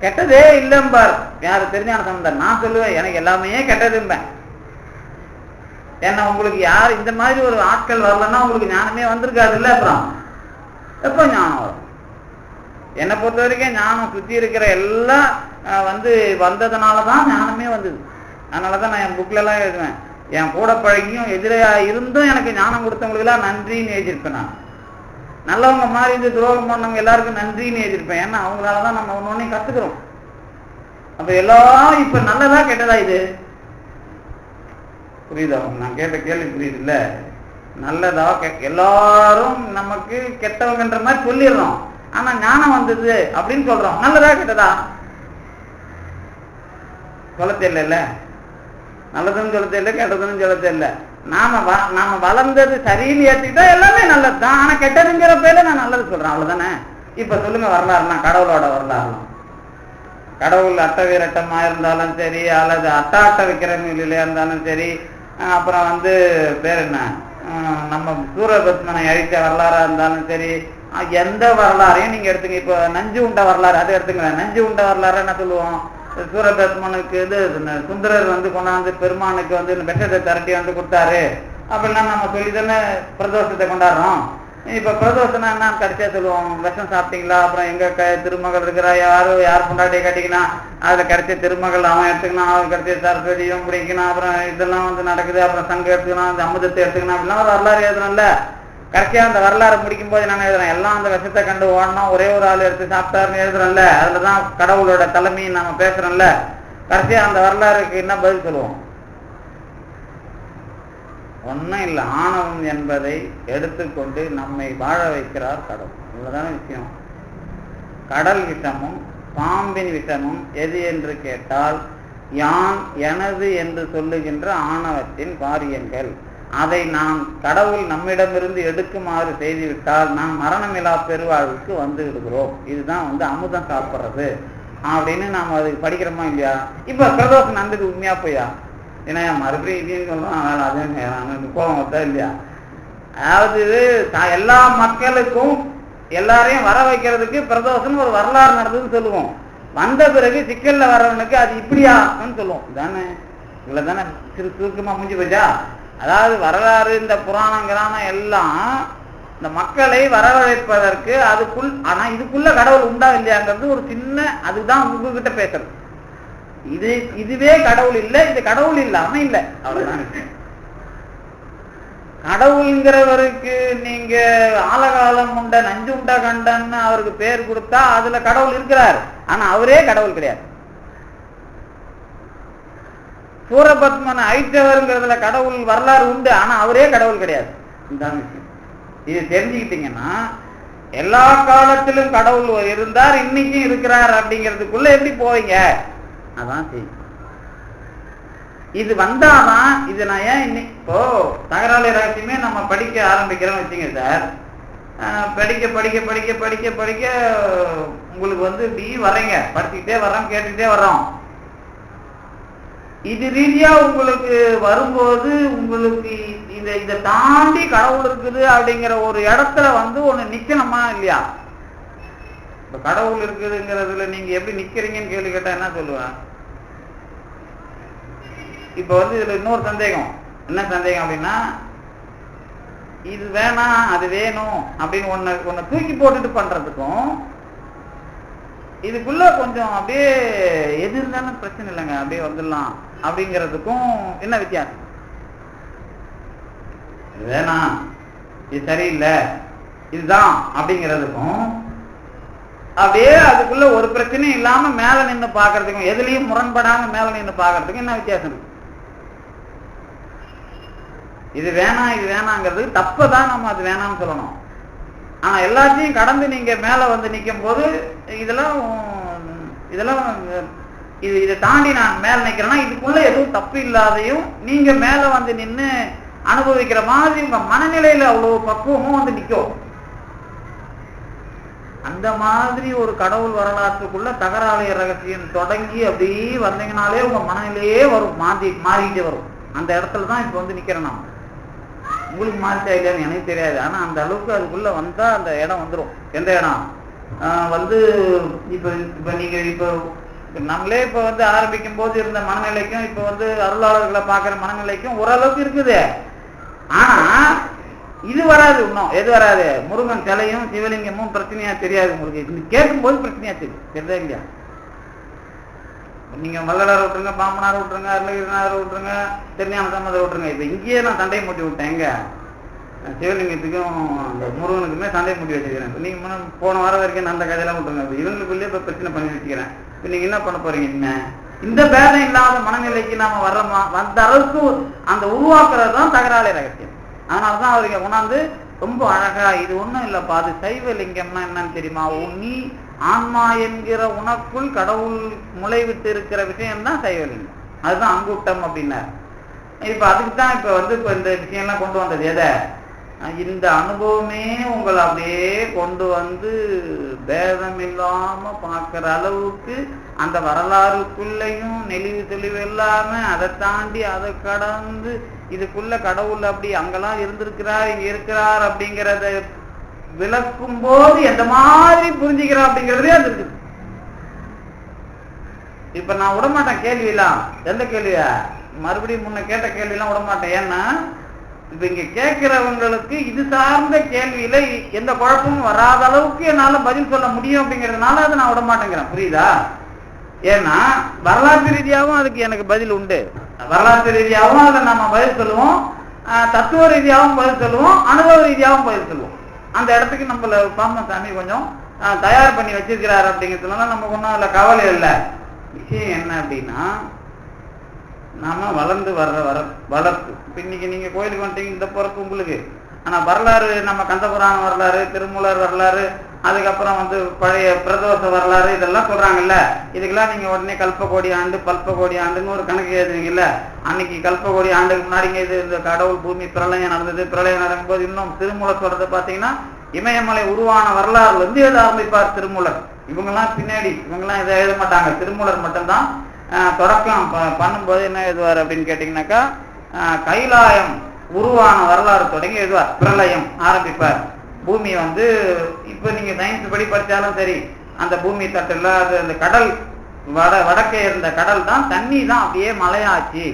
A: கெட்டதே இல்லைம்பார் யாரு தெரிஞ்சான சம்பந்தம். நான் சொல்லுவேன் எனக்கு எல்லாமே கெட்டதும்பேன். ஏன்னா உங்களுக்கு யார் இந்த மாதிரி ஒரு ஆட்கள் வரலன்னா உங்களுக்கு ஞானமே வந்திருக்காது இல்ல. அப்புறம் எப்ப ஞானம் வரும்? என்னை பொறுத்த வரைக்கும் ஞானம் சுத்தி இருக்கிற எல்லாம் வந்ததுனாலதான் ஞானமே வந்தது. அதனாலதான் நான் என் புக்ல எல்லாம் எழுதுவேன், என் கூட பழகியும் எதிரையா இருந்தும் எனக்கு ஞானம் கொடுத்தவங்களுக்கு எல்லாம் நன்றின்னு எழுதியிருப்பேன். நான் நல்லவங்க மாதிரி இந்த துரோகம் பண்ணவங்க எல்லாருக்கும் நன்றின்னு எழுதியிருப்பேன். ஏன்னா அவங்களாலதான் நம்ம ஒன்னொன்னே கத்துக்கிறோம். அப்ப எல்லாம் இப்ப நல்லதா கெட்டதா? இது புரியுதா? நான் கேட்ட கேள்வி புரியுது இல்ல? நல்லதா எல்லாரும் நமக்கு கெட்டவங்கன்ற மாதிரி சொல்லிடுறோம். ஆனா ஞானம் வந்தது அப்படின்னு சொல்றோம். நல்லதா கெட்டதா? சொல்ல தெரியல. நல்லதுன்னு சொல்ல தெரியல, கெட்டதுன்னு சொல்ல தெரியல. நாம வளர்ந்தது சரின்னு ஏற்றிக்கிட்டா எல்லாமே நல்லதுதான். ஆனா கெட்டதுங்கிற பேர்ல நான் நல்லது சொல்றேன், அவ்வளவுதானே. இப்ப சொல்லுங்க, வரலாறுனா கடவுளோட வரலாறுலாம், கடவுள் அட்ட வீரட்டமா இருந்தாலும் சரி அல்லது அட்ட விக்கிரகங்களில இருந்தாலும் சரி, அப்புறம் பேர் என்ன, நம்ம சூரபத்மனை அழித்த வரலாறா இருந்தாலும் சரி, எந்த வரலாறையும் நீங்க எடுத்துங்க. இப்ப நஞ்சு உண்ட வரலாறு அதை எடுத்துங்க. நஞ்சு உண்ட வரலாறு என்ன சொல்லுவோம்? சூரபத்மனுக்கு சுந்தரர் கொண்டாந்து பெருமானுக்கு விஷத்தை திரட்டி கொடுத்தாரு அப்படின்னா நம்ம சொல்லிதானே பிரதோஷத்தை கொண்டாடுறோம். இப்ப பிரதோஷம்னா என்ன கடைசியா சொல்லுவோம்? விஷம் சாப்பிட்டீங்களா? அப்புறம் எங்க திருமகள் இருக்கிறா, யார் கொண்டாட்டியை கட்டிக்கணும், அதுல கிடைச்ச திருமகள் அவன் எடுத்துக்கணும், அவன் கிடைச்ச சரஸ்வதியும் பிடிக்கணும், அப்புறம் இதெல்லாம் நடக்குது, அப்புறம் சங்கம் எடுத்துக்கணும், அந்த அமுதத்தை எடுத்துக்கணும் அப்படிலாம் ஒரு வரலாறு எழுதணும்ல. கடைசியா அந்த வரலாறு முடிக்கும் போது நாங்க எழுதுறோம், எல்லாம் அந்த விஷத்தை கண்டு ஓடணும், ஒரே ஒரு ஆள் எடுத்து சாப்பிட்டாருன்னு எழுதுறோம்ல. அதுலதான் கடவுளோட தலைமையை நாம பேசுறோம்ல. கடைசியா அந்த வரலாறுக்கு என்ன பதில் சொல்லுவோம்? ஒன்னும் இல்லை, ஆணவம் என்பதை எடுத்துக்கொண்டு நம்மை வாழ வைக்கிறார் கடவுள். இவ்வளவுதான விஷயம். கடல் விஷமும் பாம்பின் விஷமும் எது என்று கேட்டால், யான் எனது என்று சொல்லுகின்ற ஆணவத்தின் காரியங்கள். அதை நாம் கடவுள் நம்மிடமிருந்து எடுக்குமாறு செய்துவிட்டால் நாம் மரணமில்லா பெருவாழ்வுக்கு வந்து விடுகிறோம். இதுதான் அமுதம் சாப்பிட்றது அப்படின்னு நாம் அதுக்கு படிக்கிறோமா இல்லையா? இப்ப பிரதோஷம் நடந்தது உண்மையா போயா? ஏன்னா மறுபடியும் இதையும் சொல்றோம், அதே கோபம் வந்தா இல்லையா? அதாவது எல்லா மக்களுக்கும் எல்லாரையும் வர வைக்கிறதுக்கு பிரதோஷம் ஒரு வரலாறு நடந்ததுன்னு சொல்லுவோம். வந்த பிறகு சிக்கல்ல வர்றவனுக்கு அது இப்படியான்னு சொல்லுவோம் தானே. இவ்வளவு தானே சுருக்கமா முடிஞ்சு போச்சா? அதாவது வரலாறு இந்த புராணங்கிறான எல்லாம் இந்த மக்களை வரவழைப்பதற்கு ஆனா இதுக்குள்ள கடவுள் உண்டா இல்லையாங்கிறது ஒரு சின்ன, அதுதான் உங்ககிட்ட பேசுறது. இதுவே கடவுள் இல்லை, இது கடவுள் இல்லாம இல்லை, அவ்வளவுதான். கடவுள்ங்கிறவருக்கு நீங்க ஆலகாலம் உண்ட நஞ்சு உண்டா கண்டன்னு அவருக்கு பேர் கொடுத்தா அதுல கடவுள் இருக்கிறார். ஆனா அவரே கடவுள் கிடையாது. சூரபத்மனை அழித்தவருங்கிறதுல கடவுள் வரலாறு உண்டு, ஆனா அவரே கடவுள் கிடையாது. இந்த விஷயம் இது தெரிஞ்சுக்கிட்டீங்கன்னா எல்லா காலத்திலும் கடவுள் இருந்தார், இன்னைக்கும் இருக்கிறார் அப்படிங்கிறதுக்குள்ள எப்படி போவீங்க? அதான் செய்யும். இது வந்தாதான் இது நான் ஏன் இப்போ தகராளி ரகசியமே நம்ம படிக்க ஆரம்பிக்கிறோம் வச்சுங்க சார். படிக்க படிக்க படிக்க படிக்க படிக்க உங்களுக்கு வந்து இப்படி வர்றீங்க, படிச்சுக்கிட்டே வர்றோம், கேட்டுக்கிட்டே வர்றோம். இது ரீதியா உங்களுக்கு வரும்போது உங்களுக்கு இதை தாண்டி கடவுள் இருக்குது அப்படிங்கிற ஒரு இடத்துல வந்து ஒண்ணு நிக்கணுமா இல்லையா? இப்ப கடவுள் இருக்குதுங்கிறதுல நீங்க எப்படி நிக்கிறீங்கன்னு கேள்வி கேட்டா என்ன சொல்லுவேன்? இப்ப வந்து இதுல இன்னொரு சந்தேகம். என்ன சந்தேகம் அப்படின்னா, இது வேணாம் அது வேணும் அப்படின்னு ஒன்ன தூக்கி போட்டுட்டு பண்றதுக்கும் இதுக்குள்ள கொஞ்சம் அப்படியே எது இருந்தாலும் பிரச்சனை இல்லைங்க அப்படியே வந்துடலாம் அப்படிங்கிறதுக்கும் என்ன வித்தியாசம்? இது வேணாம், இது சரியில்லை, இதுதான் அப்படிங்கிறதுக்கும் அப்படியே அதுக்குள்ள ஒரு பிரச்சனையும் இல்லாம மேல நின்று பாக்குறதுக்கும், எதுலயும் முரண்படாம மேல நின்று பாக்குறதுக்கும் என்ன வித்தியாசம் இருக்கு? இது வேணாம் இது வேணாங்கிறது தப்பதான் நம்ம அது வேணாம்னு சொல்லணும். ஆனா எல்லாத்தையும் கடந்து நீங்க மேல வந்து நிற்கும் போது இதெல்லாம் இதை தாண்டி நான் மேல நிக்கிறேன்னா இதுக்குள்ள எதுவும் தப்பு இல்லாதையும் நீங்க மேல வந்து நின்று அனுபவிக்கிற மாதிரி உங்க மனநிலையில அவ்வளவு பக்குவமும் வந்து நிற்கும். அந்த மாதிரி ஒரு கடவுள் வரலாற்றுக்குள்ள தகராளைய ரகசியம் தொடங்கி அப்படியே வந்தீங்கனாலே உங்க மனநிலையே வரும், மாறிக்கிட்டே வரும். அந்த இடத்துல தான் இப்ப வந்து நிக்கிறேன் நான். உங்களுக்கு மாறிட்டா இல்லையான்னு எனக்கு தெரியாது, ஆனா அந்த அளவுக்கு அதுக்குள்ள வந்தா அந்த இடம் வந்துடும். எந்த இடம் வந்து இப்ப நீங்க இப்ப நம்மளே இப்ப வந்து ஆரம்பிக்கும் போது இருந்த மனநிலைக்கும் இப்ப வந்து அருளாளர்களை பாக்குற மனநிலைக்கும் ஓரளவுக்கு இருக்குது. ஆனா இது வராது, இன்னும் எது வராது? முருகன் சிலையும் சிவலிங்கமும் பிரச்சனையா தெரியாது உங்களுக்கு, கேட்கும் போது பிரச்சனையா தெரியும். தெரியுதா இல்லையா? நீங்க வள்ளலார் விட்டுருங்க, பாம்பனார் விட்டுருங்க, அருணகிரிநாதர் விட்டுருங்க, திருஞான சம்பந்தர் விட்டுருங்க. இப்ப இங்கேயே நான் சண்டையை மூட்டி விட்டேன். எங்க சிவலிங்கத்துக்கும் அந்த முருகனுக்குமே சண்டையை மூட்டி வச்சுக்கிறேன். நீங்க போன வாரம் வரைக்கும் அந்த கதையெல்லாம் விட்டுருங்க. இப்ப இவங்களுக்குள்ளே இப்ப பிரச்சனை பண்ணி வச்சுக்கிறேன். இப்ப நீங்க என்ன பண்ண போறீங்க? என்ன இந்த பேதம் இல்லாத மனநிலைக்கு நாம வர்றோமா? வந்த அளவுக்கு அந்த உருவாக்குறது தான் தகராளி ரகசியம். அதனாலதான் அவருக்கு உணர்ந்து ரொம்ப அழகா, இது ஒண்ணும் இல்லப்பா, அது சைவலிங்கம்னா என்னன்னு தெரியுமா? நீ ஆன்மா என்கிற உனக்குள் கடவுள் முளைவிட்டு இருக்கிற விஷயம் தான் சைவலிங்கம், அதுதான் அங்குட்டம் அப்படின்னாரு. இப்ப அதுக்கு தான் இப்ப வந்து இப்ப இந்த விஷயம்லாம் கொண்டு வந்தது. எதை? இந்த அனுபவமே உங்களை அப்படியே கொண்டு வந்து பேதம் இல்லாம பார்க்கிற அளவுக்கு அந்த வரலாறுக்குள்ளையும் நெளிவு தெளிவு இல்லாம அதை தாண்டி அதை கடந்து இதுக்குள்ள கடவுள் அப்படி அங்கெல்லாம் இருந்திருக்கிறார் இங்க இருக்கிறார் அப்படிங்கிறத விளக்கும் போது எந்த மாதிரி புரிஞ்சுக்கிறார் அப்படிங்கிறதே அது இருக்குது. இப்ப நான் விடமாட்டேன் கேள்வியெல்லாம். எந்த கேள்வியா? மறுபடியும் முன்ன கேட்ட கேள்வியெல்லாம் விடமாட்டேன். ஏன்னா இப்ப இங்க கேட்கிறவங்களுக்கு இது சார்ந்த கேள்வியில எந்த குழப்பமும் வராத அளவுக்கு என்னால பதில் சொல்ல முடியும் அப்படிங்கிறதுனால அதை நான் விடமாட்டேங்கிறேன். புரியுதா? ஏன்னா வரலாற்று ரீதியாகவும் அதுக்கு எனக்கு பதில் உண்டு. வரலாற்று ரீதியாகவும் அதை நம்ம பதில் சொல்லுவோம், தத்துவ ரீதியாகவும் பதில் சொல்லுவோம், அனுபவ ரீதியாகவும் பதில் சொல்லுவோம். அந்த இடத்துக்கு நம்மள பாமசாமி கொஞ்சம் தயார் பண்ணி வச்சிருக்கிறாரு அப்படிங்கிறதுனால நமக்கு ஒன்றும் இல்லை, கவலை இல்லை. விஷயம் என்ன அப்படின்னா, நாம வளர்ந்து வர்ற வளர்ப்பு. இப்ப இன்னைக்கு நீங்க கோயிலுக்கு வந்துட்டீங்க, இந்த பிறப்பு உங்களுக்கு. ஆனா வரலாறு நம்ம கந்தபுராண வரலாறு, திருமூலர் வரலாறு, அதுக்கப்புறம் வந்து பழைய பிரதோஷ வரலாறு இதெல்லாம் சொல்றாங்கல்ல. இதுக்கெல்லாம் நீங்க உடனே கல்பகோடி ஆண்டு பல்பகோடி ஆண்டுன்னு ஒரு கணக்கு எழுதுவீங்கல்ல. அன்னைக்கு கல்பகோடி ஆண்டுக்கு முன்னாடிங்க இது இந்த கடவுள் பூமி பிரளயம் நடந்தது. பிரளயம் நடக்கும்போது இன்னும் திருமூலர் சொல்றது பாத்தீங்கன்னா இமயமலை உருவான வரலாறு வந்து எழுத ஆரம்பிப்பார் திருமூலர். இவங்கெல்லாம் பின்னாடி இவங்கெல்லாம் இதை எழுத மாட்டாங்க. திருமூலர் மட்டும்தான் தொடக்கம் பண்ணும்போது என்ன எழுதுவார் அப்படின்னு கேட்டீங்கன்னாக்கா, கைலாயம் உருவான வரலாறு தொடங்கி எழுதுவார். பிரளயம் ஆரம்பிப்பார். பூமி வந்து இப்ப நீங்க சயின்ஸ் படி படிச்சாலும் சரி, அந்த பூமி தட்டுல அது அந்த கடல் வடக்கே இருந்த கடல் தான் தண்ணி தான் அப்படியே மலையாச்சு.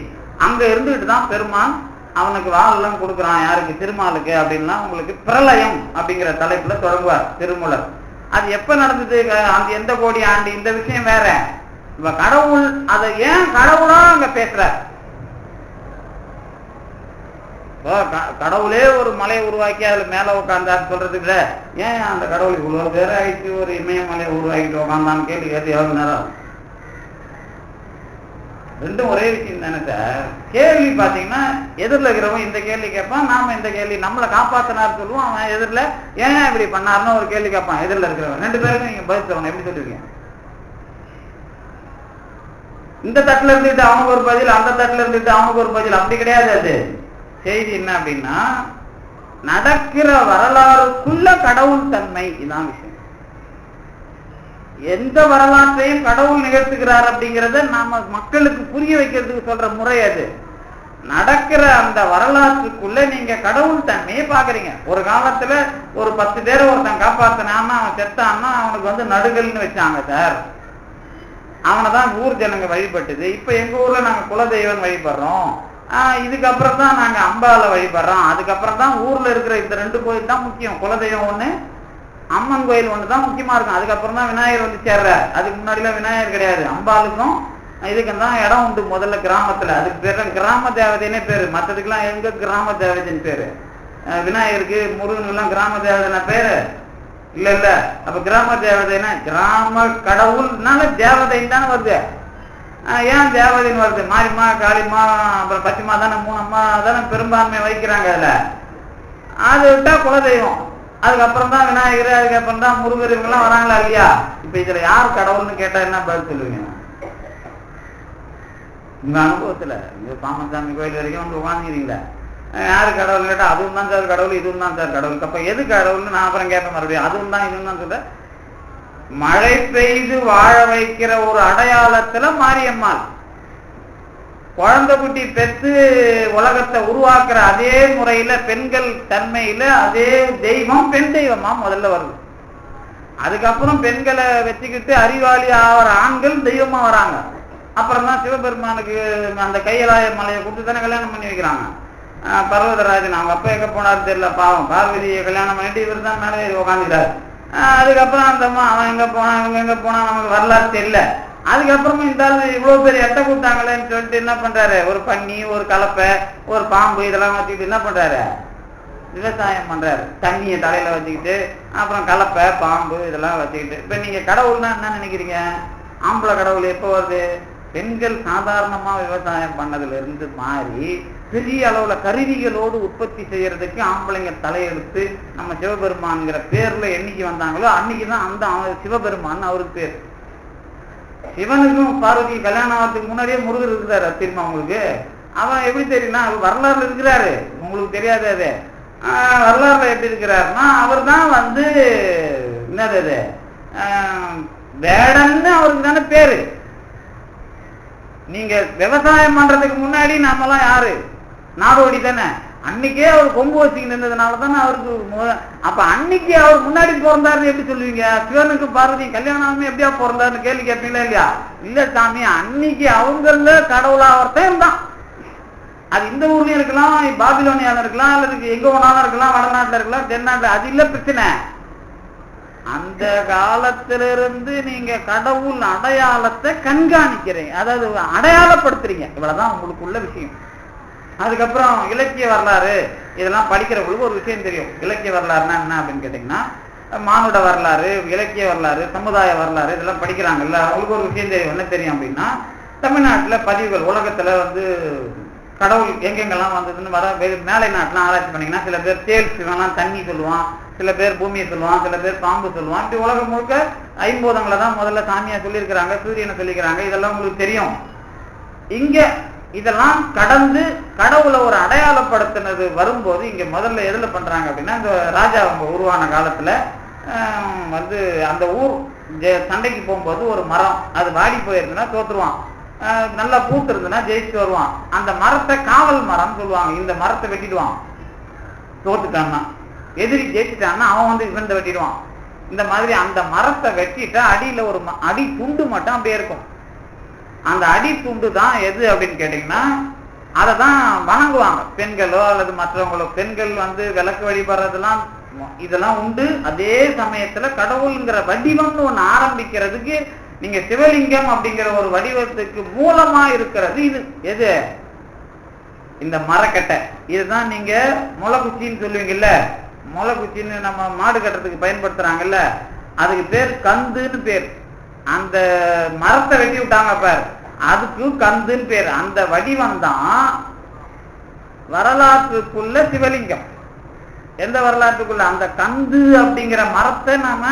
A: அங்க இருந்துகிட்டு தான் பெருமான் அவனுக்கு வாழெல்லாம் கொடுக்குறான். யாருக்கு? திருமாலுக்கு. அப்படின்லாம் உங்களுக்கு பிரளயம் அப்படிங்கிற தலைப்புல தொடங்குவார் திருமூலர். அது எப்ப நடந்தது? அந்த எந்த கோடி ஆண்டு? இந்த விஷயம் வேற. இப்ப கடவுள் அதை ஏன் கடவுளா அங்க பேசுறார்? கடவுளே ஒரு மலையை உருவாக்கி அதுல மேல உட்கார்ந்தாரு சொல்றதுக்கு ஏன் அந்த கடவுள் இவ்வளவு பேர ஆயிடுச்சு ஒரு இமயமலையை உருவாக்கிட்டு உட்காந்தான்னு கேள்வி கேட்டு எவ்வளவு நேரம்? ரெண்டும் ஒரே விஷயம் தானே சார். கேள்வி பாத்தீங்கன்னா எதிரில் இருக்கிறவங்க இந்த கேள்வி கேட்பான், நாம இந்த கேள்வி நம்மளை காப்பாத்தினார் சொல்லுவோம். அவன் எதிரில் ஏன் இப்படி பண்ணாருன்னு ஒரு கேள்வி கேட்பான். எதிரில் இருக்கிறவன் ரெண்டு பேருக்கும் நீங்க பதில் சொல்லணும். எப்படி சொல்லுவீங்க? இந்த தட்டுல இருந்துட்டு அவனுக்கு ஒரு பதில், அந்த தட்டுல இருந்துட்டு அவனுக்கு ஒரு பதில், அப்படி கிடையாது. அது செய்தி என்ன அப்படின்னா, நடக்கிற வரலாறுக்குள்ள கடவுள் தன்மை. இதான் விஷயம். எந்த வரலாற்றையும் கடவுள் நிகழ்த்துகிறார் அப்படிங்கிறத நாம மக்களுக்கு புரிய வைக்கிறதுக்கு சொல்ற முறை அது. நடக்கிற அந்த வரலாற்றுக்குள்ள நீங்க கடவுள் தன்மையை பாக்குறீங்க. ஒரு காலத்துல ஒரு 10 பேரை ஒருத்தன் காப்பாத்தினான்னா அவன் செத்தான்னா அவனுக்கு நடுகல்னு வச்சாங்க சார். அவனை தான் ஊர் ஜனங்க வழிபட்டுது. இப்ப எங்க ஊர்ல நாங்க குலதெய்வம் வழிபடுறோம். இதுக்கப்புறம் தான் நாங்க அம்பால வழிபடுறோம். அதுக்கப்புறம் தான் ஊர்ல இருக்கிற இந்த 2 கோயில் தான் முக்கியம். குலதெய்வம் ஒண்ணு, அம்மன் கோயில் ஒன்று தான் முக்கியமா இருக்கும். அதுக்கப்புறம் தான் விநாயகர் சேர்றார். அதுக்கு முன்னாடிலாம் விநாயகர் கிடையாது. அம்பாளுக்கும் இதுக்கும் தான் இடம் உண்டு முதல்ல கிராமத்துல. அதுக்கு பேர் கிராம தேவதைன்னே பேரு. மற்றதுக்கெல்லாம் எங்க கிராம தேவதைன்னு பேரு. விநாயகருக்கு முருகனுக்கு எல்லாம் கிராம தேவதைன்னா பேரு இல்ல. அப்ப கிராம தேவதைன்னா கிராம கடவுள்னால தேவதைன்னு தானே வருது. ஏன் தேவதைன்னு வருது? மாரிமா, காளிமா, அப்புறம் பச்சைமா தானே 3 அம்மா தானே பெரும்பான்மை வைக்கிறாங்க. அதுல அது விட்டா குலதெய்வம், அதுக்கப்புறம் தான் விநாயகர், அதுக்கப்புறம் தான் முருகர், இவங்கெல்லாம் வராங்களா இல்லையா? இப்ப இதுல யார் கடவுள்னு கேட்டா என்ன பதில் சொல்லுவீங்க? உங்க அனுபவத்துல இந்த பாமசாமி கோயில் வரைக்கும் உட்காந்துக்கிறீங்களா? யாரு கடவுள் கேட்டா அதுவும் தான் சார் கடவுள், இதுவும் தான் சார் கடவுள். அப்ப எது கடவுள்னு நான் அப்புறம் கேட்பேன் மறுபடியும். அதுவும் தான் இதுவும் தான் சொல்ற. மழை பெய்து வாழ வைக்கிற ஒரு அடையாளத்துல மாரியம்மாள், குழந்தை குட்டி பெற்று உலகத்தை உருவாக்குற அதே முறையில பெண்கள் தன்மையில அதே தெய்வம் பெண் தெய்வமா முதல்ல வருது. அதுக்கப்புறம் பெண்களை வச்சுக்கிட்டு அறிவாளி ஆகிற ஆண்கள் தெய்வமா வராங்க. அப்புறம் தான் சிவபெருமானுக்கு அந்த கையலாய மலையை கொடுத்து தானே கல்யாணம் பண்ணி வைக்கிறாங்க. பர்வதராஜன் அவங்க அப்பா எங்க போனாரு தெரியல, பாவம். பார்வதியை கல்யாணம் பண்ணிட்டு இவர் தான் மேலே உட்காந்துக்கிறாரு. அதுக்கப்புறம் அந்த அவன் எங்க போனா இவங்க எங்க போனா நமக்கு வரலாறு தெரியல. அதுக்கப்புறமும் இந்த இவ்வளவு பேர் எட்ட கூட்டாங்களேன்னு சொல்லிட்டு என்ன பண்றாரு, ஒரு பன்னி, ஒரு கலப்பை, ஒரு பாம்பு இதெல்லாம் வச்சுக்கிட்டு என்ன பண்றாரு, விவசாயம் பண்றாரு. தண்ணியை தலையில வச்சுக்கிட்டு அப்புறம் கலப்பை, பாம்பு இதெல்லாம் வச்சுக்கிட்டு. இப்ப நீங்க கடவுள்னா என்ன நினைக்கிறீங்க? ஆம்பளை கடவுள் எப்போ வருது? பெண்கள் சாதாரணமா விவசாயம் பண்ணதுல இருந்து மாறி பெரிய அளவுல கருவிகளோடு உற்பத்தி செய்யறதுக்கு ஆம்பளைங்க தலையெடுத்து நம்ம சிவபெருமான்கிற பேர்ல என்னைக்கு வந்தாங்களோ அன்னைக்குதான் அந்த சிவபெருமான் அவருக்கு பேர். சிவனுக்கும் பார்வதி கல்யாணம் ஆகிறதுக்கு முன்னாடியே முருகர் இருக்கிறாரு தெரியுமா உங்களுக்கு? அவன் எப்படி தெரியும்னா வரலாறுல இருக்கிறாரு, உங்களுக்கு தெரியாது. அது வரலாறுல எப்படி இருக்கிறாருன்னா அவர் தான் என்னது அது வேடன்னு அவருக்கு தானே பேரு. நீங்க விவசாயம் பண்றதுக்கு முன்னாடி நாமெல்லாம் யாரு? நாடோடி தானே. அன்னைக்கே அவர் கொம்பு வச்சுக்கிட்டு இருந்ததுனால தானே அவருக்கு. அப்ப அன்னைக்கு அவர் முன்னாடி பிறந்தாருன்னு எப்படி சொல்லுவீங்க? சிவனுக்கு பார்வதி கல்யாணமே எப்படியா பிறந்தாருன்னு கேள்வி கேட்பீங்களா இல்லையா? இல்ல சாமி, அன்னைக்கு அவங்கள கடவுளா ஒருத்தன் தான். அது இந்த ஊர்லயும் இருக்கலாம், பாபிலோனியால இருக்கலாம், அல்லது எங்க வேணாலும் இருக்கலாம், வடநாட்டுல இருக்கலாம், தென்னாட்டுல. அது இல்ல பிரச்சனை. அந்த காலத்திலிருந்து நீங்க கடவுள் அடையாளத்தை கண்காணிக்கிறீங்க, அதாவது அடையாளப்படுத்துறீங்க. இவ்வளவுதான் உங்களுக்குள்ள விஷயம். அதுக்கப்புறம் இலக்கிய வரலாறு இதெல்லாம் படிக்கிறவங்களுக்கு ஒரு விஷயம் தெரியும். இலக்கிய வரலாறுனா என்ன அப்படின்னு கேட்டீங்கன்னா, மானுட வரலாறு, இலக்கிய வரலாறு, சமுதாய வரலாறு இதெல்லாம் படிக்கிறாங்கல்ல. அவங்களுக்கு ஒரு விஷயம் தெரியும். என்ன தெரியும் அப்படின்னா, தமிழ்நாட்டுல பதிவுகள் உலகத்துல கடவுள் எங்கெங்கெல்லாம் வந்ததுன்னு மேலை நாட்டுலாம் ஆராய்ச்சி பண்ணீங்கன்னா சில பேர் தேல் சிவன்லாம் தண்ணி சொல்லுவான், சில பேர் பூமியை சொல்லுவான், சில பேர் பாம்பு சொல்லுவான். இப்படி உலகம் முழுக்க 5 பூதங்களை தான் முதல்ல சாமியா சொல்லியிருக்கிறாங்க, சூரியனை சொல்லிக்கிறாங்க. இதெல்லாம் உங்களுக்கு தெரியும். இங்க இதெல்லாம் கடந்து கடவுளை ஒரு அடையாளப்படுத்தினது வரும்போது இங்க முதல்ல எதுல பண்றாங்க அப்படின்னா, இந்த ராஜா உருவான காலத்துல அந்த ஊர் சண்டைக்கு போகும்போது ஒரு மரம் அது வாடி போயிருந்ததுன்னா தோத்துருவான், நல்லா பூத்து இருந்ததுன்னா ஜெயிச்சு வருவான். அந்த மரத்தை காவல் மரம் சொல்லுவாங்க. இந்த மரத்தை வெட்டிடுவான் தோத்துட்டான்னா. எதிரி ஜெயிச்சுட்டான்னா அவன் இவன் வெட்டிடுவான். இந்த மாதிரி அந்த மரத்தை வெட்டிட்டா அடியில ஒரு அடி துண்டு மட்டும் அப்படியே இருக்கும். அந்த அடி துண்டு தான் எது அப்படின்னு கேட்டீங்கன்னா, அதை தான் வணங்குவாங்க பெண்களோ அல்லது மற்றவங்களோ. பெண்கள் விளக்கு வழிபடுறதெல்லாம் இதெல்லாம் உண்டு. அதே சமயத்துல கடவுள்ங்கிற வடிவம்னு ஒண்ணு ஆரம்பிக்கிறதுக்கு நீங்க சிவலிங்கம் அப்படிங்கிற ஒரு வடிவத்துக்கு மூலமா இருக்கிறது இது எது? இந்த மரக்கட்டை. இதுதான் நீங்க முளைக்குச்சின்னு சொல்லுவீங்கல்ல. முளைக்குச்சின்னு நம்ம மாடு கட்டுறதுக்கு பயன்படுத்துறாங்கல்ல, அதுக்கு பேர் கந்துன்னு பேர். அந்த மரத்தை வெட்டி விட்டாங்க பார், அதுக்கு கந்துன்னு பேர். அந்த வடிவம் தான் வரலாற்றுக்குள்ள சிவலிங்கம். எந்த வரலாற்றுக்குள்ள? அந்த கந்து அப்படிங்கிற மரத்தை நாம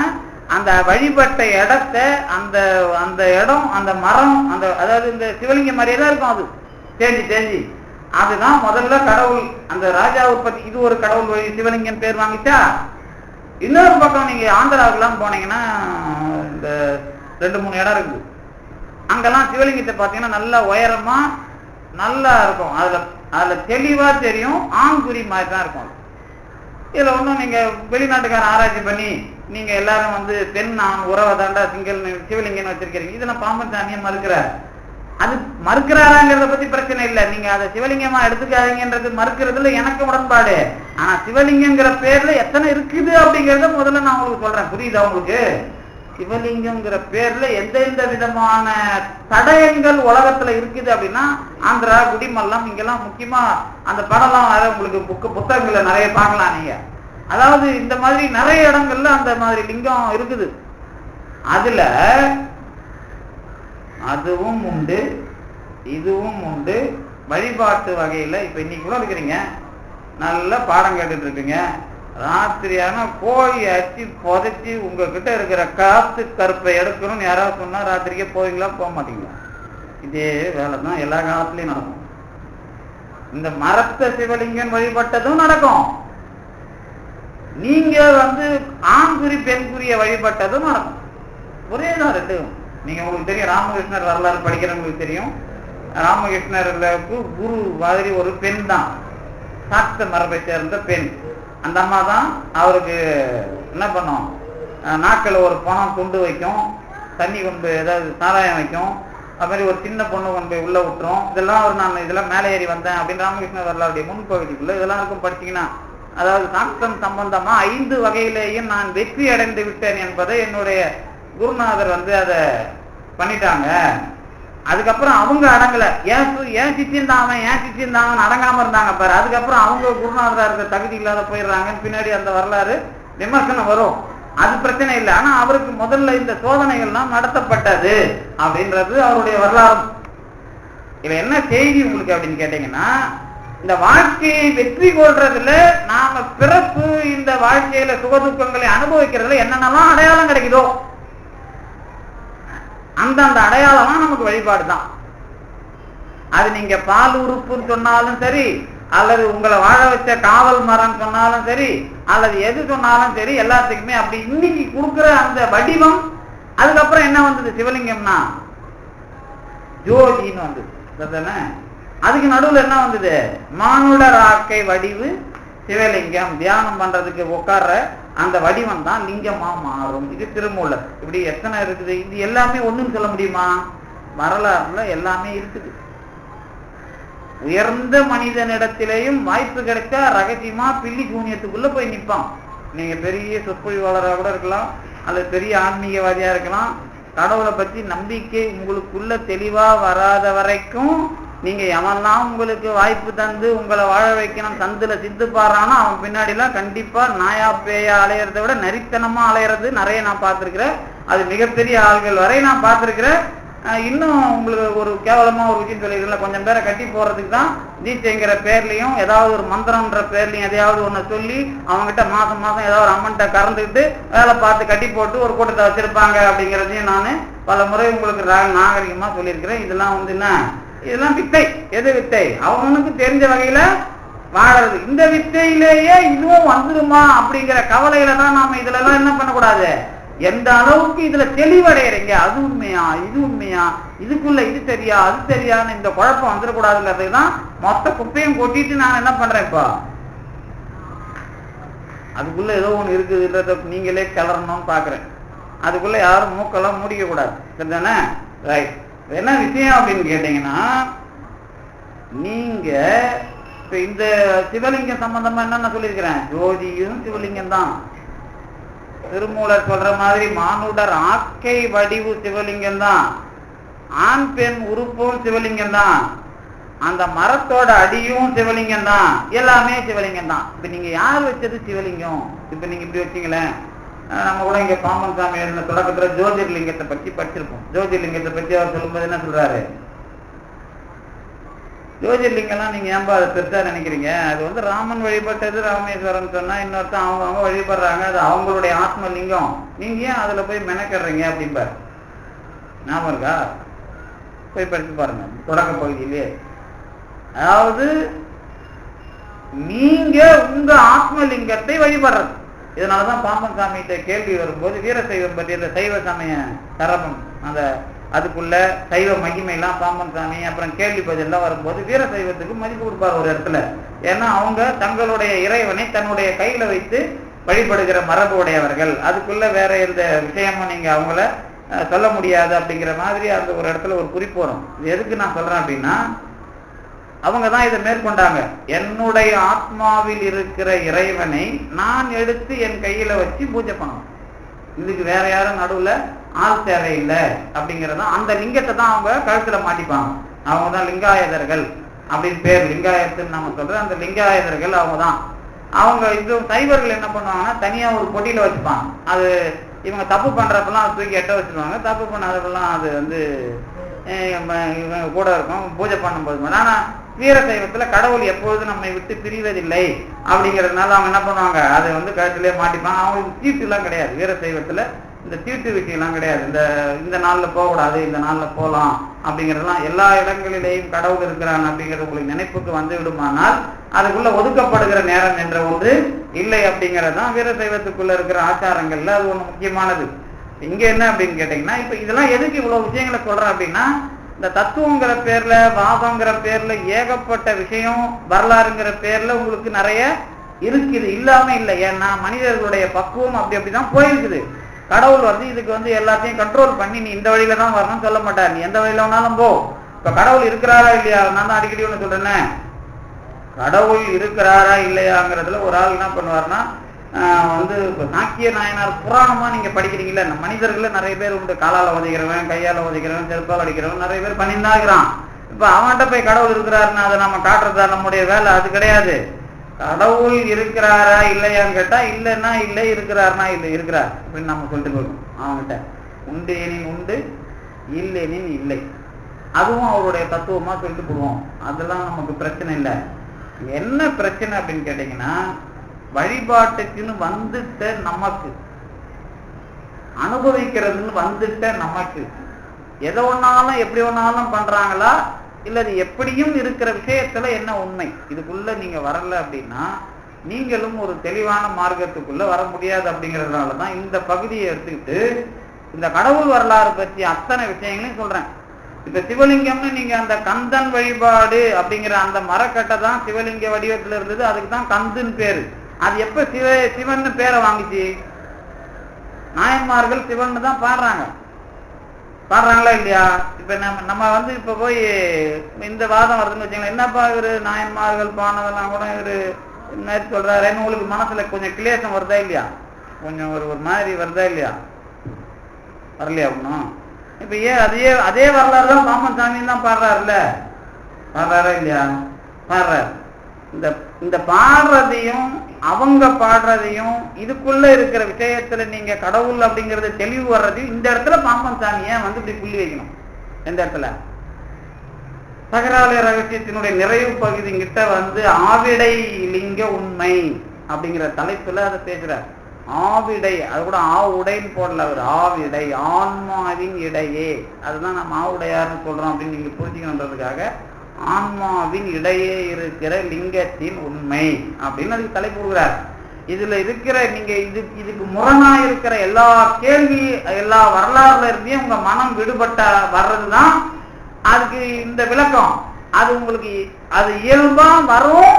A: அந்த வழிபட்ட இடத்தை, அந்த அந்த இடம், அந்த மரம், அந்த அதாவது இந்த சிவலிங்கம் மாதிரியே தான் இருக்கும். அது தேஞ்சி அதுதான் முதல்ல கடவுள். அந்த ராஜா உற்பத்தி இது ஒரு கடவுள் வழி சிவலிங்கம் பேர் வாங்கிச்சா. இன்னொரு பக்கம் நீங்க ஆந்திராவுக்குலாம் போனீங்கன்னா இந்த 2-3 இடம் இருக்குது. அங்கெல்லாம் சிவலிங்கத்தை பார்த்தீங்கன்னா நல்லா உயரமா நல்லா இருக்கும். அதுல தெளிவா தெரியும், ஆண்குறி மாதிரி தான் இருக்கும். இதுல ஒன்றும் நீங்க வெளிநாட்டுக்கார ஆராய்ச்சி பண்ணி நீங்க எல்லாரும் வந்து பெண் ஆண் உறவை தாண்டா சிங்கல் சிவலிங்கன்னு வச்சிருக்கிறீங்க, இதெல்லாம் பாம்பன் சாமியை மறுக்கிறார். அது மறுக்கிறாராங்கிறத பத்தி பிரச்சனை இல்லை. நீங்க அதை சிவலிங்கமா எடுத்துக்காதீங்கன்றது மறுக்கிறதுல எனக்கு உடன்பாடு. ஆனா சிவலிங்கங்கிற பேர்ல எத்தனை இருக்குது அப்படிங்கறத முதல்ல நான் உங்களுக்கு சொல்றேன். புரியுதா உங்களுக்கு? சிவலிங்கம்ங்கிற பேர்ல எந்தெந்த விதமான தடயங்கள் உலகத்துல இருக்குது அப்படின்னா ஆந்திரா, குடிமல்லம், இங்கெல்லாம் முக்கியமா அந்த படம்லாம் வேற உங்களுக்கு புத்தகங்கள்ல நிறைய பார்க்கலாம் நீங்க. அதாவது இந்த மாதிரி நிறைய இடங்கள்ல அந்த மாதிரி லிங்கம் இருக்குது. அதுல அதுவும் உண்டு, இதுவும் உண்டு. வழிபாட்டு வகையில இப்ப இன்னைக்கு கூட இருக்கிறீங்க, நல்ல பாடம் கேட்டுட்டு இருக்கீங்க. ராத்திரியான கோழி அரிசி புதைச்சி உங்ககிட்ட இருக்கிற காத்து கருப்பை எடுக்கணும்னு யாராவது சொன்னா ராத்திரிக்கே போவீங்களா? போக மாட்டீங்களா? இதே வேலை தான் எல்லா காலத்திலையும் நடக்கும். இந்த மரத்த சிவலிங்கம் வழிபட்டதும் நடக்கும். நீங்க வந்து ஆண்குறி பெண்குரிய வழிபட்டதும் நடக்கும். ஒரே தான் ரெண்டும். நீங்க உங்களுக்கு தெரியும், ராமகிருஷ்ணர் வரலாறு படிக்கிறவங்களுக்கு தெரியும். ராமகிருஷ்ணருக்கு குரு மாதிரி ஒரு பெண் தான், சாக்த மரபை சேர்ந்த பெண். அந்த அம்மா தான் அவருக்கு என்ன பண்ணும், நாக்கில் ஒரு பணம் துண்டு வைக்கும், தண்ணி கொண்டு ஏதாவது சாராயம் வைக்கும், அது மாதிரி ஒரு சின்ன பொண்ணு கொண்டு போய் உள்ள விட்டுரும். இதெல்லாம் ஒரு நான் இதெல்லாம் மேலே ஏறி வந்தேன் அப்படின்னு ராமகிருஷ்ணர் வரலாறுடைய முன்பகுதிக்குள்ள இதெல்லாம் இருக்கும் படிச்சீங்கன்னா. அதாவது சாக்தம் சம்பந்தமா 5 வகையிலேயும் நான் வெற்றி அடைந்து விட்டேன் என்பதை என்னுடைய குருநாதர் வந்து அதை பண்ணிட்டாங்க. அதுக்கப்புறம் அவங்க அடங்கல, ஏன் சிச்சிந்தாவன் அடங்காம இருந்தாங்க பாரு. அதுக்கப்புறம் அவங்க குருநாதரா இருக்க தகுதி இல்லாத போயிடுறாங்கன்னு பின்னாடி அந்த வரலாறு விமர்சனம் வரும். அது பிரச்சனை இல்லை. ஆனா அவருக்கு முதல்ல இந்த சோதனைகள்லாம் நடத்தப்பட்டது அப்படின்றது அவருடைய வரலாறு. இதுல என்ன செய்தி உங்களுக்கு அப்படின்னு கேட்டீங்கன்னா, இந்த வாழ்க்கையை வெற்றி கொள்றதுல நாம பிறப்பு இந்த வாழ்க்கையில சுகதுக்கங்களை அனுபவிக்கிறதுல என்னென்னலாம் அடையாளம் கிடைக்குதோ அந்த அடையாளம் நமக்கு வழிபாடு தான். அது நீங்க பால் உறுப்புன்னு சொன்னாலும் சரி, அல்லது உங்களை வாழ வச்ச காவல் மரம் சொன்னாலும் சரி, அல்லது எது சொன்னாலும் சரி, எல்லாத்துக்குமே அப்படி இன்னைக்கு கொடுக்குற அந்த வடிவம். அதுக்கப்புறம் என்ன வந்தது? சிவலிங்கம்னா ஜோதின்னு வந்தது. அதுக்கு நடுவுல என்ன வந்தது? மானுட ராக்கை வடிவு சிவலிங்கம். தியானம் பண்றதுக்கு உட்கார்ற அந்த வடிவம் தான் லிங்கமா மாறும். இது திருமூலர். இப்படி எத்தனை இருக்குது? இது எல்லாமே ஒண்ணுன்னு சொல்ல முடியுமா? வரலாறுல எல்லாமே இருக்குது. உயர்ந்த மனிதனிடத்திலேயும் வாய்ப்பு கிடைச்சா ரகசியமா பில்லி சூனியத்துக்குள்ள போய் நிற்பான். நீங்க பெரிய சொற்பொழிவாளராக கூட இருக்கலாம், அல்லது பெரிய ஆன்மீகவாதியா இருக்கலாம். கடவுளை பற்றி நம்பிக்கை உங்களுக்குள்ள தெளிவா வராத வரைக்கும் நீங்க எவன்லாம் உங்களுக்கு வாய்ப்பு தந்து உங்களை வாழ வைக்கணும் தந்துல சித்து பாடுறானோ அவன் பின்னாடி எல்லாம் கண்டிப்பா நாயா பேயா அலையறதை விட நரித்தனமா அலையிறது நிறைய நான் பார்த்திருக்கிறேன். அது மிகப்பெரிய ஆள்கள் வரை நான் பார்த்திருக்கிறேன். இன்னும் உங்களுக்கு ஒரு கேவலமா ஒரு விஷயம் சொல்லிருக்கல, கொஞ்சம் பேரை கட்டி போறதுக்கு தான் தீட்சைங்கிற பேர்லயும் ஏதாவது ஒரு மந்திரம்ன்ற பேர்லயும் எதையாவது ஒண்ணு சொல்லி அவங்ககிட்ட மாசம் மாசம் ஏதாவது ஒரு அம்மன்ட்ட கறந்துக்கிட்டு வேலை பார்த்து கட்டி போட்டு ஒரு கூட்டத்தை வச்சிருப்பாங்க அப்படிங்கிறதையும் நான் பல முறை உங்களுக்கு நாகரிகமா சொல்லியிருக்கிறேன். இதெல்லாம் வந்து என்ன, இதெல்லாம் வித்தை. எது வித்தை? அவனுக்கு தெரிஞ்ச வகையில வாழறது. இந்த வித்தையிலேயே இதுவும் வந்துருமா அப்படிங்கிற கவலையில தான் நாம இதுல எல்லாம் என்ன பண்ணக்கூடாது. எந்த அளவுக்கு இதுல தெளிவடைகிறீங்க, அது உண்மையா இது உண்மையா, இதுக்குள்ள இது சரியா அது சரியான்னு இந்த குழப்பம் வந்துடக்கூடாதுங்கிறதுதான் மொத்த குப்பையும் கொட்டிட்டு நான் என்ன பண்றேன். இப்போ அதுக்குள்ள ஏதோ ஒண்ணு இருக்குதுன்றத நீங்களே கிளறணும்னு பாக்குறேன். அதுக்குள்ள யாரும் மூக்கெல்லாம் மூடிக்க கூடாது. சரிதானே? ரைட். என்ன விஷயம் அப்படின்னு கேட்டீங்கன்னா, நீங்க இப்ப இந்த சிவலிங்கம் சம்பந்தமா என்னென்ன சொல்லியிருக்கிறேன்? ஜோதியும் சிவலிங்கம் தான். திருமூலர் சொல்ற மாதிரி மானுடர் ஆக்கை வடிவு சிவலிங்கம் தான். ஆண் பெண் உறுப்பும் சிவலிங்கம் தான். அந்த மரத்தோட அடியும் சிவலிங்கம் தான். எல்லாமே சிவலிங்கம் தான். இப்ப நீங்க யார் வச்சது சிவலிங்கம்? இப்ப நீங்க இப்படி வச்சீங்களேன், நம்ம கூட இங்க பாம்பன் சாமி தொடக்கத்துல ஜோதிர்லிங்கத்தை பற்றி படிச்சிருப்போம். ஜோதிர்லிங்கத்தை பற்றி அவர் சொல்லும்போது என்ன சொல்றாரு? ஜோதிர்லிங்கம்லாம் நீங்க ஏன்பா அதை பெருசா நினைக்கிறீங்க? அது வந்து ராமன் வழிபட்டது ராமேஸ்வரம் சொன்னா இன்னொருத்தன் அவங்க வழிபடுறாங்க, அது அவங்களுடைய ஆத்ம லிங்கம். நீங்க ஏன் அதுல போய் மெனக்கிடுறீங்க அப்படிம்பார். ஞாபகம் இருக்கா? போய் படிச்சு பாருங்க தொடக்க பகுதியிலே. அதாவது நீங்க உங்க ஆத்மலிங்கத்தை வழிபடுறது. இதனாலதான் பாம்பன் சாமிகிட்ட கேள்வி வரும்போது வீரசைவம் பற்றி அந்த சைவ சமய தரப்பம் அந்த அதுக்குள்ள சைவ மகிமை எல்லாம் பாம்பன் சாமி அப்புறம் கேள்வி பதிலாம் வரும்போது வீரசைவத்துக்கு மதிப்பு கொடுப்பார் ஒரு இடத்துல. ஏன்னா அவங்க தங்களுடைய இறைவனை தன்னுடைய கையில வைத்து வழிபடுகிற மரபு உடையவர்கள். அதுக்குள்ள வேற எந்த விஷயமும் நீங்க அவங்கள சொல்ல முடியாது அப்படிங்கிற மாதிரி அந்த ஒரு இடத்துல ஒரு குறிப்பு வரும். இது எதுக்கு நான் சொல்றேன் அப்படின்னா, அவங்க தான் இதை மேற்கொண்டாங்க. என்னுடைய ஆத்மாவில் இருக்கிற இறைவனை நான் எடுத்து என் கையில வச்சு பூஜை பண்ணணும். இதுக்கு வேற யாரும் நடுவுல ஆள் தேவையில்லை அப்படிங்கிறதா. அந்த லிங்கத்தை தான் அவங்க கழுத்துல மாட்டிப்பாங்க. அவங்க தான் லிங்காயதர்கள் அப்படின்னு பேர். லிங்காயத்துன்னு நம்ம சொல்ற அந்த லிங்காயதர்கள் அவங்க தான். அவங்க இது சைவர்கள் என்ன பண்ணுவாங்கன்னா தனியா ஒரு பொட்டியில வச்சுப்பாங்க. அது இவங்க தப்பு பண்றப்பெல்லாம் தூக்கி எட்ட வச்சிருவாங்க. தப்பு பண்ணாதப்பெல்லாம் அது வந்து இவங்க கூட இருக்கும் பூஜை பண்ணும்போது. ஆனா வீரசைவத்துல கடவுள் எப்பொழுதும் நம்மை விட்டு பிரிவதில்லை அப்படிங்கிறதுனால அவங்க என்ன பண்ணுவாங்க, அதை வந்து கழுத்திலே மாட்டிப்பாங்க. அவங்களுக்கு தீட்டு எல்லாம் கிடையாது. வீரசைவத்துல இந்த தீட்டு விஷயம்லாம் கிடையாது. இந்த நாள்ல போகக்கூடாது, இந்த நாள்ல போகலாம் அப்படிங்கிறதுலாம் எல்லா இடங்களிலேயும் கடவுள் இருக்கிறான் அப்படிங்கிறது உங்களுக்கு நினைப்புக்கு வந்து விடுமானால் அதுக்குள்ள ஒதுக்கப்படுகிற நேரம் என்ற ஒன்று இல்லை அப்படிங்கிறதுதான் வீரசைவத்துக்குள்ள இருக்கிற ஆச்சாரங்கள்ல அது ஒண்ணு முக்கியமானது. இங்க என்ன அப்படின்னு கேட்டீங்கன்னா, இப்ப இதெல்லாம் எதுக்கு இவ்வளவு விஷயங்களை சொல்றேன் அப்படின்னா, இந்த தத்துவங்கிற பேர்ல வாதங்கிற பேர்ல ஏகப்பட்ட விஷயம் வரலாறுங்கிற பேர்ல உங்களுக்கு நிறைய இருக்குது, இல்லாம இல்லை. ஏன்னா மனிதர்களுடைய பக்குவம் அப்படிதான் போயிருக்குது. கடவுள் வந்து இதுக்கு வந்து எல்லாத்தையும் கண்ட்ரோல் பண்ணி நீ இந்த வழியில தான் வரணும்னு சொல்ல மாட்டார். நீ எந்த வழியில வேணாலும் போ. இப்ப கடவுள் இருக்கிறாரா இல்லையா? நான் தான் அடிக்கடி ஒண்ணு சொல்றேன்னு, கடவுள் இருக்கிறாரா இல்லையாங்கிறதுல ஒரு ஆள் என்ன பண்ணுவார்னா வந்து இப்ப சாக்கிய நாயனார் புராணமா நீங்க படிக்கிறீங்கல்ல, நம்ம மனிதர்கள நிறைய பேர் உண்டு. காலால உதைக்கிறவன், கையால உதைக்கிறவன், செருப்பால் அடிக்கிறவன் நிறைய பேர் பண்ணிதான் இருக்கிறான். இப்ப அவன்கிட்ட போய் கடவுள் இருக்கிறாருன்னா அதை நம்ம காட்டுறதா நம்முடைய வேலை? அது கிடையாது. கடவுள் இருக்கிறாரா இல்லையான்னு கேட்டா இல்லைன்னா இல்லை, இருக்கிறாருன்னா இல்லை, இருக்கிறார் அப்படின்னு நம்ம சொல்லிட்டு போகணும். அவன்கிட்ட உண்டு எனின் உண்டு, இல்லைனின் இல்லை, அதுவும் அவருடைய தத்துவமா சொல்லிட்டு போடுவோம். அதெல்லாம் நமக்கு பிரச்சனை இல்லை. என்ன பிரச்சனை அப்படின்னு கேட்டீங்கன்னா, வழிபாட்டுக்குன்னு வந்துட்ட நமக்கு, அனுபவிக்கிறதுன்னு வந்துட்ட நமக்கு எதை ஒன்னாலும் எப்படி ஒன்னாலும் பண்றாங்களா இல்ல அது எப்படியும் இருக்கிற விஷயத்துல என்ன உண்மை, இதுக்குள்ள நீங்க வரல அப்படின்னா நீங்களும் ஒரு தெளிவான மார்க்கத்துக்குள்ள வர முடியாது. அப்படிங்கிறதுனாலதான் இந்த பகுதியை எடுத்துக்கிட்டு இந்த கடவுள் வரலாறு பற்றி அத்தனை விஷயங்களையும் சொல்றேன். இப்ப சிவலிங்கம்னு நீங்க அந்த கந்தன் வழிபாடு அப்படிங்கிற அந்த மரக்கட்டை தான் சிவலிங்க வடிவத்துல இருந்தது. அதுக்கு தான் கந்துன்னு பேரு. அது எப்ப சிவன் பேரை வாங்கிச்சு? நாயன்மார்கள் சிவன் தான் பாடுறாங்களா இல்லையா? இப்ப நம்ம வந்து இப்ப போய் இந்த வாதம் வருதுன்னு வச்சுக்கலாம், என்னப்பா இவரு நாயன்மார்கள் பானதெல்லாம் கூட இவரு என்ன சொல்றாரு, உங்களுக்கு மனசுல கொஞ்சம் கிளேசம் வருதா இல்லையா? கொஞ்சம் ஒரு மாதிரி வருதா இல்லையா? வரலையா ஒண்ணும்? இப்ப ஏன் அதே வரலாறு தான் பாம்பன் சாமி தான் பாடுறாருல்ல, பாடுறாரா இல்லையா? பாடுறாரு. இந்த பாடுறதையும் அவங்க பாடுறதையும் இதுக்குள்ள இருக்கிற விஷயத்துல நீங்க கடவுள் அப்படிங்கறது தெளிவு வர்றதையும் இந்த இடத்துல பாம்பன் சாமியை வந்து இப்படி புள்ளி வைக்கணும். எந்த இடத்துல? சகராலய ரகசியத்தினுடைய நிறைவு பகுதி கிட்ட வந்து ஆவிடை லிங்க உண்மை அப்படிங்கிற தலைப்புல அதை பேசுறார். ஆவிடை, அது கூட ஆவுடைன்னு போடல அவர், ஆவிடை ஆன்மாவின் இடையே. அதுதான் நம்ம ஆவுடையார்னு சொல்றோம் அப்படின்னு நீங்க புரிஞ்சுக்கணுன்றதுக்காக ஆன்மாவின் இடையே இருக்கிற லிங்கத்தின் உண்மை அப்படின்னு அதுக்கு தலைப்பு கொடுக்குறார். இதுல இருக்கிற நீங்க இதுக்கு முரணா இருக்கிற எல்லா கேள்வி எல்லா வரலாறுல இருந்தே உங்க மனம் விடுபட்ட வர்றதுதான் அதுக்கு இந்த விளக்கம். அது உங்களுக்கு அது இயல்பா வரும்.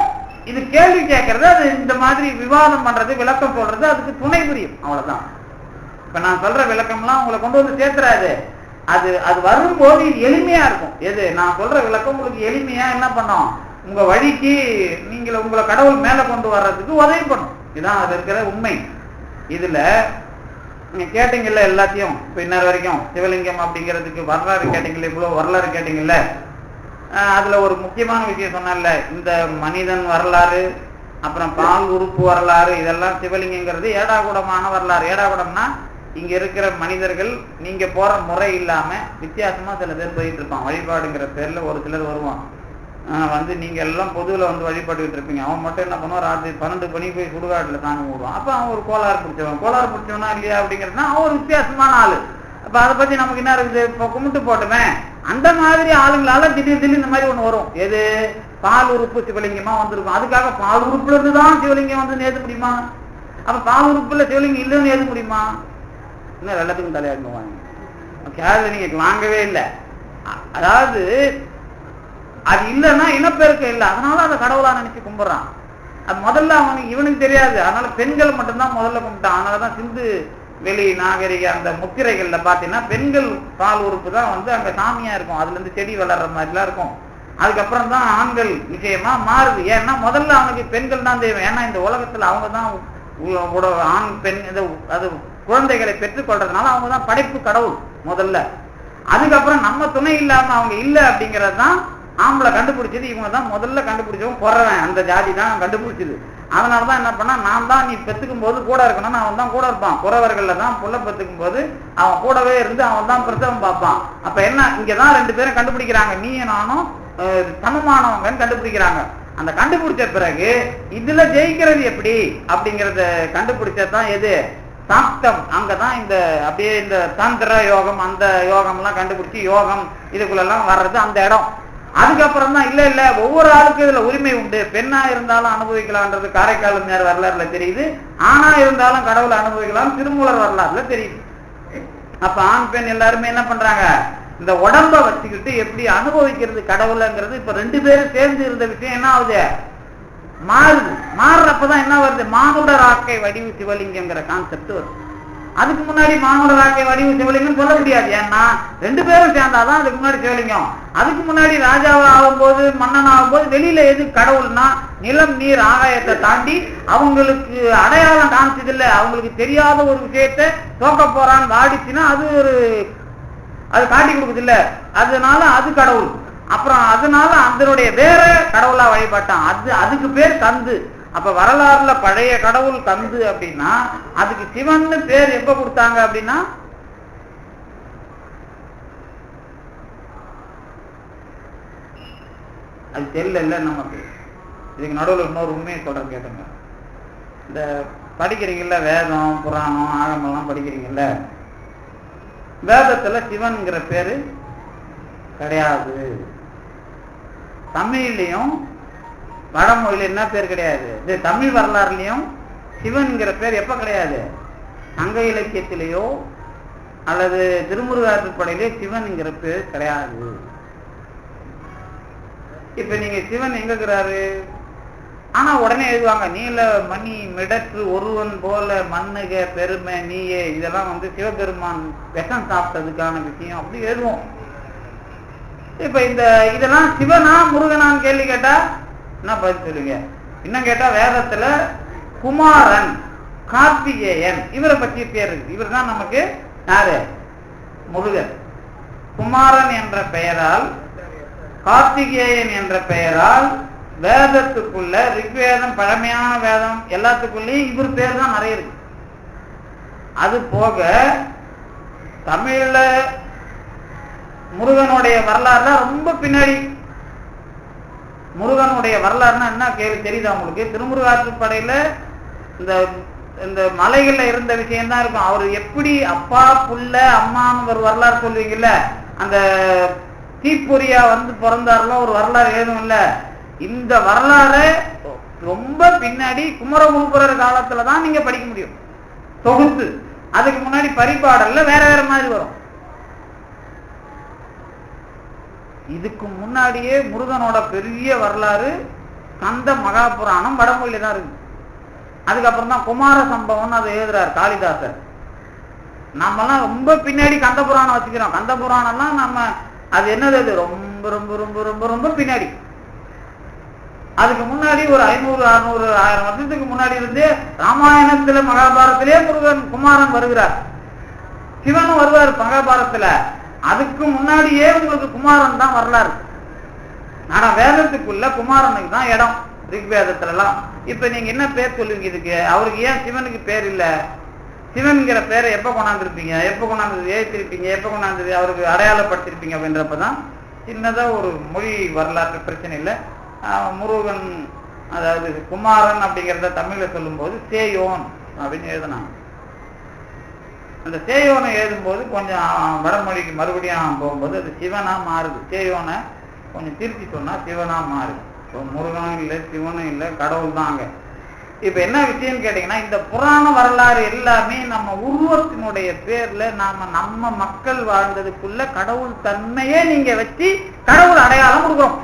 A: இது கேள்வி கேட்கறது, அது இந்த மாதிரி விவாதம் பண்றது, விளக்கம் சொல்றது அதுக்கு துணை புரியும். அவ்வளவுதான். இப்ப நான் சொல்ற விளக்கம்லாம் உங்களை கொண்டு வந்து சேர்த்துறாது. அது வரும்போது எளிமையா இருக்கும். எது நான் சொல்ற விளக்கம் உங்களுக்கு எளிமையா என்ன பண்ணும், உங்க வழிக்கு நீங்க உங்களை கடவுள் மேல கொண்டு வர்றதுக்கு உதவி பண்ணும். இதுதான் அது இருக்கிற உண்மை. இதுல நீங்க கேட்டீங்கல்ல எல்லாத்தையும், இப்ப இன்னொரு வரைக்கும் சிவலிங்கம் அப்படிங்கிறதுக்கு வரலாறு கேட்டீங்கல்ல, இவ்வளவு வரலாறு கேட்டீங்கல்ல, அதுல ஒரு முக்கியமான விஷயம் சொன்னால, இந்த மனிதன் வரலாறு அப்புறம் பால் உறுப்பு வரலாறு இதெல்லாம் சிவலிங்கங்கிறது ஏடாகூடமான வரலாறு. ஏடாகூடம்னா இங்க இருக்கிற மனிதர்கள் நீங்க போற முறை இல்லாம வித்தியாசமா சில பேர் போயிட்டு இருப்பான். வழிபாடுங்கிற பேர்ல ஒரு சிலர் வருவான். வந்து நீங்க எல்லாம் பொதுவில் வந்து வழிபட்டுக்கிட்டு இருப்பீங்க. அவன் மட்டும் என்ன பண்ணுவான், ராத்திரி 12 மணிக்கு போய் சுடுகாட்டில் தாங்க போடுவான். அப்போ அவன் ஒரு கோளாறு பிடிச்சவனா இல்லையா அப்படிங்கிறதுனா அவன் ஒரு வித்தியாசமான ஆளு. அப்ப அதை பத்தி நமக்கு என்ன இருக்குது, இப்போ கும்பிட்டு போட்டுமே. அந்த மாதிரி ஆளுங்களால திடீர்னு இந்த மாதிரி ஒண்ணு வரும். எது, பால் உறுப்பு சிவலிங்கமா வந்திருக்கும். அதுக்காக பால் உறுப்புல இருந்துதான் சிவலிங்கம் வந்து ஏற்க முடியுமா? அப்ப பால் உறுப்புல சிவலிங்கம் இல்லைன்னு ஏற்க முடியுமா? இன்னும் எல்லாத்துக்கும் தலையாடுவாங்க. கேள்வி நீங்க வாங்கவே இல்லை. அதாவது அது இல்லைன்னா இனப்பெருக்க இல்லை, அதனால அதை கடவுளா நினைச்சு கும்பிடுறான். அது முதல்ல இவனுக்கு தெரியாது. அதனால பெண்கள் மட்டும்தான் முதல்ல கும்பிட்டான். அதனாலதான் சிந்து வெளி நாகரிக அந்த முத்திரைகள்ல பாத்தீங்கன்னா பெண்கள் பால் உறுப்பு தான் வந்து அங்க சாமியா இருக்கும். அதுல இருந்து செடி வளர்ற மாதிரிலாம் இருக்கும். அதுக்கப்புறம் தான் ஆண்கள் விஷயமா மாறுது. ஏன்னா முதல்ல அவனுக்கு பெண்கள் தான் தெய்வம். ஏன்னா இந்த உலகத்துல அவங்க தான் ஆண் பெண் அது குழந்தைகளை பெற்றுக்கொள்றதுனால அவங்க தான் படைப்பு கடவுள் முதல்ல. அதுக்கப்புறம் நம்ம துணை இல்லாம அவங்க இல்லை அப்படிங்கிறது தான் ஆம்பளை கண்டுபிடிச்சது. இவங்க தான் முதல்ல கண்டுபிடிச்சவங்க குறவன், அந்த ஜாதி தான் கண்டுபிடிச்சது. அதனாலதான் என்ன பண்ணா, நான் தான் நீ பெத்துக்கும் போது கூட இருக்கணும்னு அவன் தான் கூட இருப்பான். குறவர்கள்ல தான் புள்ள பெத்துக்கும் போது அவன் கூடவே இருந்து அவன் தான் பிரசவம் பார்ப்பான். அப்ப என்ன, இங்கதான் 2 பேரும் கண்டுபிடிக்கிறாங்க, நீயும் நானும் சமமானவங்கன்னு கண்டுபிடிக்கிறாங்க. அந்த கண்டுபிடிச்ச பிறகு இதுல ஜெயிக்கிறது எப்படி அப்படிங்கறத கண்டுபிடிச்சதான் எது, சாப்தம். அங்கதான் இந்த அப்படியே இந்த தந்திர யோகம் அந்த யோகம் எல்லாம் கண்டுபிடிச்சு யோகம் இதுக்குள்ள எல்லாம் வர்றது அந்த இடம். அதுக்கப்புறம் தான் இல்ல ஒவ்வொரு ஆளுக்கும் இதுல உரிமை உண்டு. பெண்ணா இருந்தாலும் அனுபவிக்கலாம்ன்றது காரைக்கால் வரலாறுல தெரியுது. ஆணா இருந்தாலும் கடவுளை அனுபவிக்கலாம் திருமூலர் வரலாறுல தெரியுது. அப்ப ஆண் பெண் எல்லாருமே என்ன பண்றாங்க, இந்த உடம்ப வச்சுக்கிட்டு எப்படி அனுபவிக்கிறது கடவுளைங்கிறது இப்ப 2 பேரும் சேர்ந்து இருந்த விஷயம் என்ன ஆகுது, மாறுது. மாறுறப்பதான் என்ன வருது, மானுட ராக்கை வடிவு சிவலிங்கங்கிற கான்செப்ட் வருது. அதுக்கு முன்னாடி மானுட ராக்கை வடிவு சிவலிங்கம் சொல்ல முடியாது. ஏன்னா 2 பேரும் சேர்ந்தாதான் அதுக்கு முன்னாடி சிவலிங்கம். அதுக்கு முன்னாடி ராஜாவா ஆகும்போது மன்னன் ஆகும்போது வெளியில எது கடவுள்னா நிலம் நீர் ஆகாயத்தை தாண்டி அவங்களுக்கு அடையாளம் காமிச்சது இல்லை. அவங்களுக்கு தெரியாத ஒரு விஷயத்த தோக்க போறான்னு வாடிச்சுன்னா அது காட்டி கொடுக்குது இல்ல, அதனால அது கடவுள். அப்புறம் அதனால அதனுடைய வேற கடவுளா வழிபட்டான். அதுக்கு பேர் கந்து. அப்ப வரலாறுல பழைய கடவுள் கந்து அப்படின்னா அதுக்கு சிவன்னு பேர் எப்ப கொடுத்தாங்க அப்படின்னா அது தெரியல நமக்கு. இதுக்கு நடுவில் இன்னொரு உண்மையை சொல்றேன் கேட்டுங்க. இந்த படிக்கிறீங்கல்ல வேதம் புராணம் ஆகமெல்லாம் படிக்கிறீங்கல்ல, வேதத்துல சிவன்கிற பேரு கிடையாது. தமிழ்லயும் வடமொழியில என்ன பேர் கிடையாது. இது தமிழ் வரலாறுலயும் சிவன்கிற பேர் எப்ப கிடையாது, சங்க இலக்கியத்திலேயோ அல்லது திருமுருகாற்றுப்படையிலேயோ சிவன்கிற பேர் கிடையாது. இப்ப நீங்க சிவன் எங்க இருக்கிறாரு, ஆனா உடனே எழுதுவாங்க நீல மணி மிடற்று ஒருவன் போல மண்ணுக பெருமை நீயே. இதெல்லாம் வந்து சிவபெருமான் விஷம் சாப்பிட்டதுக்கான விஷயம் அப்படி எழுதுவோம். இப்ப இதெல்லாம் சிவனா முருகனான்னு கேள்வி கேட்டா என்ன பதில் சொல்லுங்க? இன்னும் கேட்டா வேதத்துல குமாரன் கார்த்திகேயன் இவரை பற்றி பேர் இருக்கு. இவர் தான் நமக்கு யாரு, முருகன். குமாரன் என்ற பெயரால் கார்த்திகேயன் என்ற பெயரால் வேதத்துக்குள்ள ரிக்வேதம் பழமையான வேதம் எல்லாத்துக்குள்ளேயும் இவர் பேர் தான் நிறைய இருக்கு. அது போக தமிழ்ல முருகனுடைய வரலாறுல ரொம்ப பின்னாடி. முருகனுடைய வரலாறுனா என்ன கேள்வி தெரியுதா உங்களுக்கு? திருமுருகாற்றுப்படையில இந்த மலைகள்ல இருந்த விஷயம் தான் இருக்கும். அவர் எப்படி அப்பா புள்ள அம்மான்னு ஒரு வரலாறு சொல்லுவீங்கல்ல, அந்த தீப்பொறியா வந்து பிறந்தாருல ஒரு வரலாறு ஏதும் இல்ல. இந்த வரலாறு ரொம்ப பின்னாடி குமரகுருபரர் காலத்துலதான் நீங்க படிக்க முடியும் தொகுத்து. அதுக்கு முன்னாடி பரிபாடல்ல வேற வேற மாதிரி வரும். இதுக்கு முன்னாடியே முருகனோட பெரிய வரலாறு கந்த மகாபுராணம் வடமொழியில தான் இருக்கு. அதுக்கப்புறம் தான் குமார சம்பவம் அதை எழுதுறாரு காளிதாசர். நம்மலாம் ரொம்ப பின்னாடி கந்த புராணம் வச்சுக்கிறோம். கந்த புராணம்லாம் நம்ம அது என்னது ரொம்ப ரொம்ப ரொம்ப ரொம்ப ரொம்ப பின்னாடி. அதுக்கு முன்னாடி ஒரு 500 600 1000 வருஷத்துக்கு முன்னாடி இருந்து ராமாயணத்துல மகாபாரத்திலே முருகன் குமாரன் வருகிறார், சிவனும் வருவார் மகாபாரத்துல. அதுக்கு முன்னாடியே உங்களுக்கு குமாரன் தான் வரலாறு. ஆனா வேதத்துக்குள்ள குமாரனுக்கு தான் இடம் ரிக்வேதத்துல எல்லாம். இப்ப நீங்க என்ன பேர் சொல்லுவீங்க இதுக்கு? அவருக்கு ஏன் சிவனுக்கு பேர் இல்ல? சிவன்கிற பேரை எப்ப கொண்டாந்துருப்பீங்க, எப்ப கொண்டாந்து ஏற்றிருப்பீங்க, எப்ப கொண்டாந்து அவருக்கு அடையாளப்படுத்திருப்பீங்க அப்படின்றப்பதான் சின்னதா ஒரு மொழி வரலாற்று பிரச்சனை இல்லை. முருகன், அதாவது குமாரன் அப்படிங்கிறத தமிழ்ல சொல்லும் போது சேயோன் அப்படின்னு எழுதினாங்க. அந்த சேயோனை எழுதும்போது கொஞ்சம் வடமொழிக்கு மறுபடியும் போகும்போது அது சிவனா மாறுது. சேயோனை கொஞ்சம் திருப்பி சொன்னா சிவனா மாறுது. முருகனும் இல்லை, சிவனும் இல்லை, கடவுள் தாங்க. இப்ப என்ன விஷயம்னு கேட்டீங்கன்னா, இந்த புராண வரலாறு எல்லாமே நம்ம உருவத்தினுடைய பேர்ல நம்ம மக்கள் வாழ்ந்ததுக்குள்ள கடவுள் தன்மையே நீங்க வச்சு கடவுள் அடையாளம் கொடுக்குறோம்.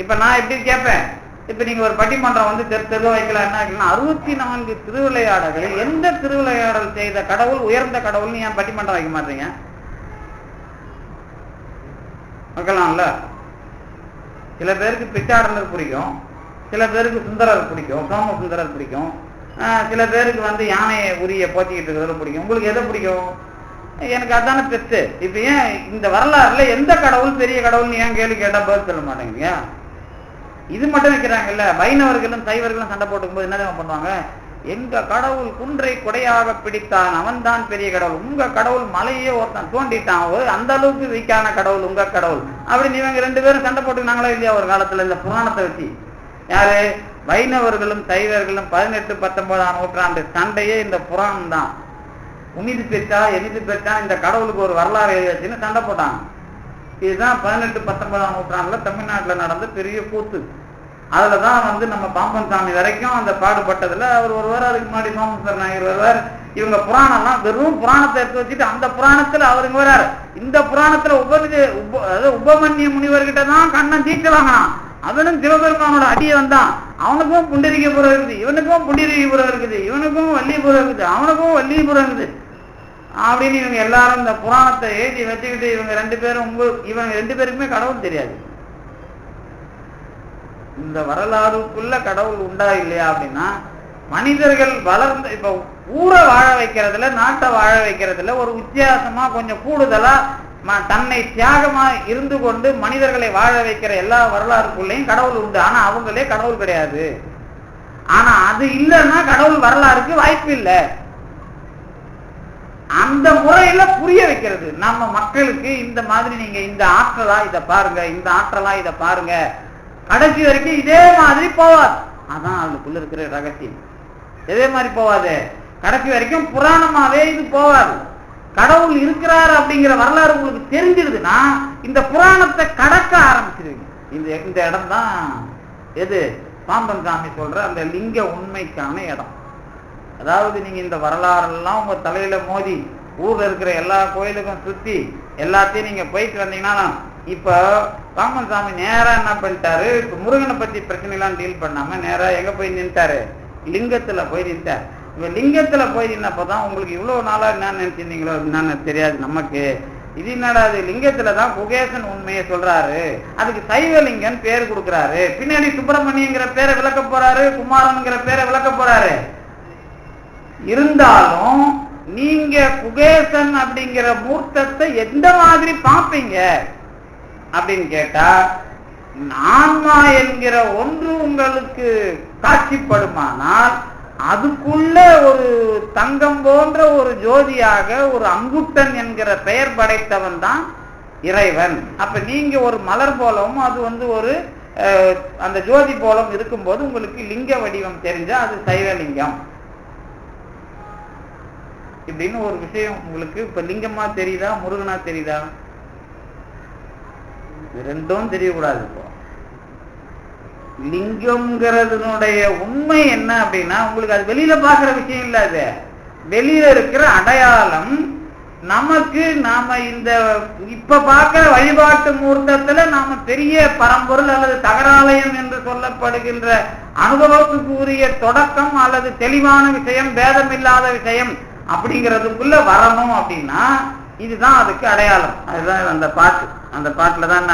A: இப்ப நான் எப்படி கேட்பேன், இப்ப நீங்க ஒரு பட்டிமன்றம் வந்து தெரு வைக்கலாம், என்ன வைக்கலாம், 64 திருவிளையாடல்களில் எந்த திருவிளையாடல் செய்த கடவுள் உயர்ந்த கடவுள்னு ஏன் பட்டிமன்றம் வைக்க மாட்டீங்க? வைக்கலாம்ல. சில பேருக்கு பிச்சாடனர் பிடிக்கும், சில பேருக்கு சுந்தரர் பிடிக்கும், சோம சுந்தரர் பிடிக்கும், சில பேருக்கு வந்து யானையை உரிய போத்திக்கிட்டு இருக்கிறது பிடிக்கும். உங்களுக்கு எதை பிடிக்கும்? எனக்கு அதான பெஸ்ட். இப்ப ஏன் இந்த வரலாறுல எந்த கடவுள் பெரிய கடவுள்னு ஏன் கேள்வி கேட்டா பதில் சொல்ல மாட்டேங்க? இது மட்டும் வைக்கிறாங்கல்ல. வைணவர்களும் சைவர்களும் சண்டை போட்டுக்கும் போது என்ன பண்ணுவாங்க, எங்க கடவுள் குன்றை கொடையாக பிடித்தான், அவன் தான் பெரிய கடவுள், உங்க கடவுள் மலையே ஒருத்தன் தோண்டிட்டான், அந்த அளவுக்கு வீக்கான கடவுள் உங்க கடவுள் அப்படின்னு இவங்க 2 பேரும் சண்டை போட்டுக்கினாங்களா இல்லையா ஒரு காலத்துல இந்த புராணத்தை வச்சு? யாரு? வைணவர்களும் சைவர்களும் 18, 19ஆம் நூற்றாண்டு சண்டையே இந்த புராணம் தான். உமிது பெற்றா எமிது பெற்றா இந்த கடவுளுக்கு ஒரு வரலாறு எழுதிச்சுன்னு சண்டை போட்டாங்க. இதுதான் 18, 19ஆம் நூற்றாண்டுல தமிழ்நாட்டுல நடந்த பெரிய கூத்து. அதுலதான் வந்து நம்ம பாம்பன் சாமி வரைக்கும் அந்த பாடுபட்டதுல அவர் ஒருவர், அதுக்கு முன்னாடி சோமசுந்தர நாயர் வருவார். இவங்க புராணம்லாம் வெறும் புராணத்தை எடுத்து வச்சுட்டு அந்த புராணத்துல அவருங்க வர்றாரு. இந்த புராணத்துல உபமன்ய முனிவர்கிட்ட தான் கண்ணன் தீட்டு வாங்கினான். அவனும் சிவபெருமானோட அடியை வந்தான். அவனுக்கும் புண்டரிகபுரம் இருக்குது, இவனுக்கும் புண்டரிகபுரம் இருக்குது, இவனுக்கும் வள்ளிபுரம் இருக்குது, அவனுக்கும் வள்ளிபுரம் இருக்குது அப்படின்னு இவங்க எல்லாரும் இந்த புராணத்தை எழுதி வச்சுக்கிட்டு இவங்க 2 பேரும் இவங்க 2 பேருக்குமே கடவுள் தெரியாது. இந்த வரலாறுக்குள்ள கடவுள் உண்டா இல்லையா அப்படின்னா, மனிதர்கள் வளர்ந்த இப்ப ஊரை வாழ வைக்கிறதுல, நாட்டை வாழ வைக்கிறதுல ஒரு வித்தியாசமா கொஞ்சம் கூடுதலா தன்னை தியாகமா இருந்து கொண்டு மனிதர்களை வாழ வைக்கிற எல்லா வரலாறுக்குள்ளேயும் கடவுள் உண்டு. ஆனா அவங்களே கடவுள் கிடையாது. ஆனா அது இல்லைன்னா கடவுள் வரலாறுக்கு வாய்ப்பு இல்லை. அந்த முறையில புரிய வைக்கிறது நம்ம மக்களுக்கு. இந்த மாதிரி நீங்க இந்த ஆற்றலா இதை பாருங்க, இந்த ஆற்றலா இதை பாருங்க, கடைசி வரைக்கும் இதே மாதிரி போவாது. அதான் அதுக்குள்ள இருக்கிற ரகசியம். இதே மாதிரி போவாது, கடைசி வரைக்கும் புராணமாவே இது போவாது. கடவுள் இருக்கிறார் அப்படிங்கிற வரலாறு உங்களுக்கு தெரிஞ்சிருதுன்னா இந்த புராணத்தை கடக்க ஆரம்பிச்சிருவீங்க. இந்த இடம் தான் எது பாம்பன் சாமி சொல்ற அந்த லிங்க உண்மைக்கான இடம். அதாவது நீங்க இந்த வரலாறெல்லாம் உங்க தலையில மோதி ஊர்ல இருக்கிற எல்லா கோயிலுக்கும் சுத்தி எல்லாத்தையும் நீங்க போயிட்டு வந்தீங்கன்னா, இப்ப பாம்பன் சாமி நேரா என்ன பண்ணிட்டாரு, இப்ப முருகனை பத்தி பிரச்சனை எல்லாம் டீல் பண்ணாம நேரா எங்க போய் நின்ட்டாரு, லிங்கத்துல போய் நின்ட்டார். இப்ப லிங்கத்துல போய் நின்னப்பதான் உங்களுக்கு இவ்வளவு நாளா என்ன நினைச்சிருந்தீங்களோ என்னன்னு தெரியாது நமக்கு. இது என்னடா, அது லிங்கத்துலதான் குகேசன் உண்மையை சொல்றாரு, அதுக்கு சைவலிங்கன் பேர் கொடுக்குறாரு, பின்னாடி சுப்பிரமணியங்கிற பேரை விளக்க போறாரு, குமாரன்கிற பேரை விளக்க போறாரு. இருந்தாலும் நீங்க குகேசன் அப்படிங்கிற மூர்த்தத்தை எந்த மாதிரி பார்ப்பீங்க அப்படின்னு கேட்டா, ஆன்மா என்கிற ஒன்று உங்களுக்கு காட்சிப்படுமானால் அதுக்குள்ள ஒரு தங்கம் போன்ற ஒரு ஜோதியாக ஒரு அங்குட்டன் என்கிற பெயர் படைத்தவன் தான் இறைவன். அப்ப நீங்க ஒரு மலர் போலவும் அது வந்து ஒரு அந்த ஜோதி போலம் இருக்கும்போது உங்களுக்கு லிங்க வடிவம் தெரிஞ்சா அது சைவலிங்கம் இப்படின்னு ஒரு விஷயம் உங்களுக்கு இப்ப லிங்கமா தெரியுதா, முருகனா தெரியுதா? ரெண்டும் தெரியக்கூடாது. இப்போ லிங்கம்ங்கிறதுனுடைய உண்மை என்ன அப்படின்னா, உங்களுக்கு அது வெளியில பாக்குற விஷயம் இல்ல, அது வெளியில இருக்கிற அடையாளம். நமக்கு நாம இந்த இப்ப பார்க்கிற வழிபாட்டு மூர்த்தத்துல நாம பெரிய பரம்பொருள் அல்லது தகராலயம் என்று சொல்லப்படுகின்ற அனுபவத்துக்கு உரிய தொடக்கம் அல்லது தெளிவான விஷயம், பேதமில்லாத விஷயம் அப்படிங்கிறதுக்குள்ள வரணும் அப்படின்னா இதுதான் அதுக்கு அடையாளம். அதுதான் அந்த பாட்டுல தான்.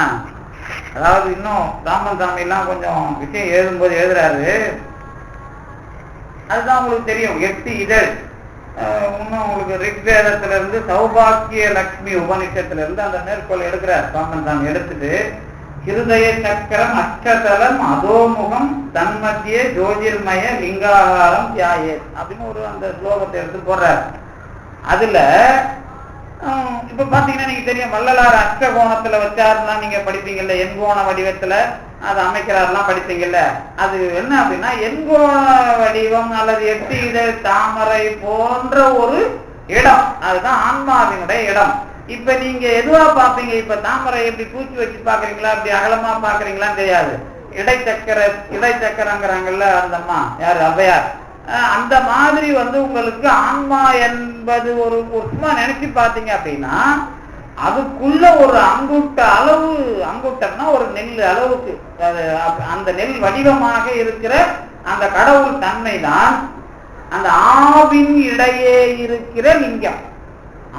A: அதாவது இன்னும் ராமன் சாமி எல்லாம் கொஞ்சம் விஷயம் எழுதும்போது எழுதுறாரு, அதுதான் உங்களுக்கு தெரியும். 8 இதழ் இன்னும் உங்களுக்கு ரிக்வேதத்துல இருந்து சௌபாக்கிய லட்சுமி உபநிஷத்துல இருந்து அந்த மேற்கோள் எடுக்கிறார் ராமன் சாமி. எடுத்துட்டு ஹிருதய சக்கரம் அஷ்டதலம் அதோமுகம் தன்மத்திய ஜோதிர்மய லிங்காகாரம் தியாயே அப்படின்னு ஒரு அந்த ஸ்லோகத்தை எடுத்து போடுறார். அதுல இப்ப பாத்தீங்கன்னா நீங்க தெரியும், வள்ளலார் அஷ்டகோணத்துல வச்சாருன்னா நீங்க படிப்பீங்கல்ல, எண்கோண வடிவத்துல அது அமைக்கிறாரெல்லாம் படிப்பீங்கல்ல. அது என்ன அப்படின்னா, எண்கோண வடிவம் அல்லது 8 இதழ் தாமரை போன்ற ஒரு இடம், அதுதான் ஆன்மாவினுடைய இடம். இப்ப நீங்க எதுவா பாப்பீங்க? இப்ப தாமரை எப்படி பூச்சி வச்சு பாக்குறீங்களா, அப்படி அகலமா பாக்குறீங்களான்னு தெரியாது. இடைச்சக்கரங்கிறாங்கல்ல அந்த அம்மா, யாரு, ஔவையார். அந்த மாதிரி உங்களுக்கு ஆன்மா என்பது ஒரு சும்மா நினைச்சு பார்த்தீங்க அப்படின்னா, அதுக்குள்ள ஒரு அங்குட்ட அளவு, அங்குட்டம்னா ஒரு நெல் அளவுக்கு, அந்த நெல் வடிவமாக இருக்கிற அந்த கடவுள் தன்மை தான் அந்த ஆவின் இடையே இருக்கிற லிங்கம்.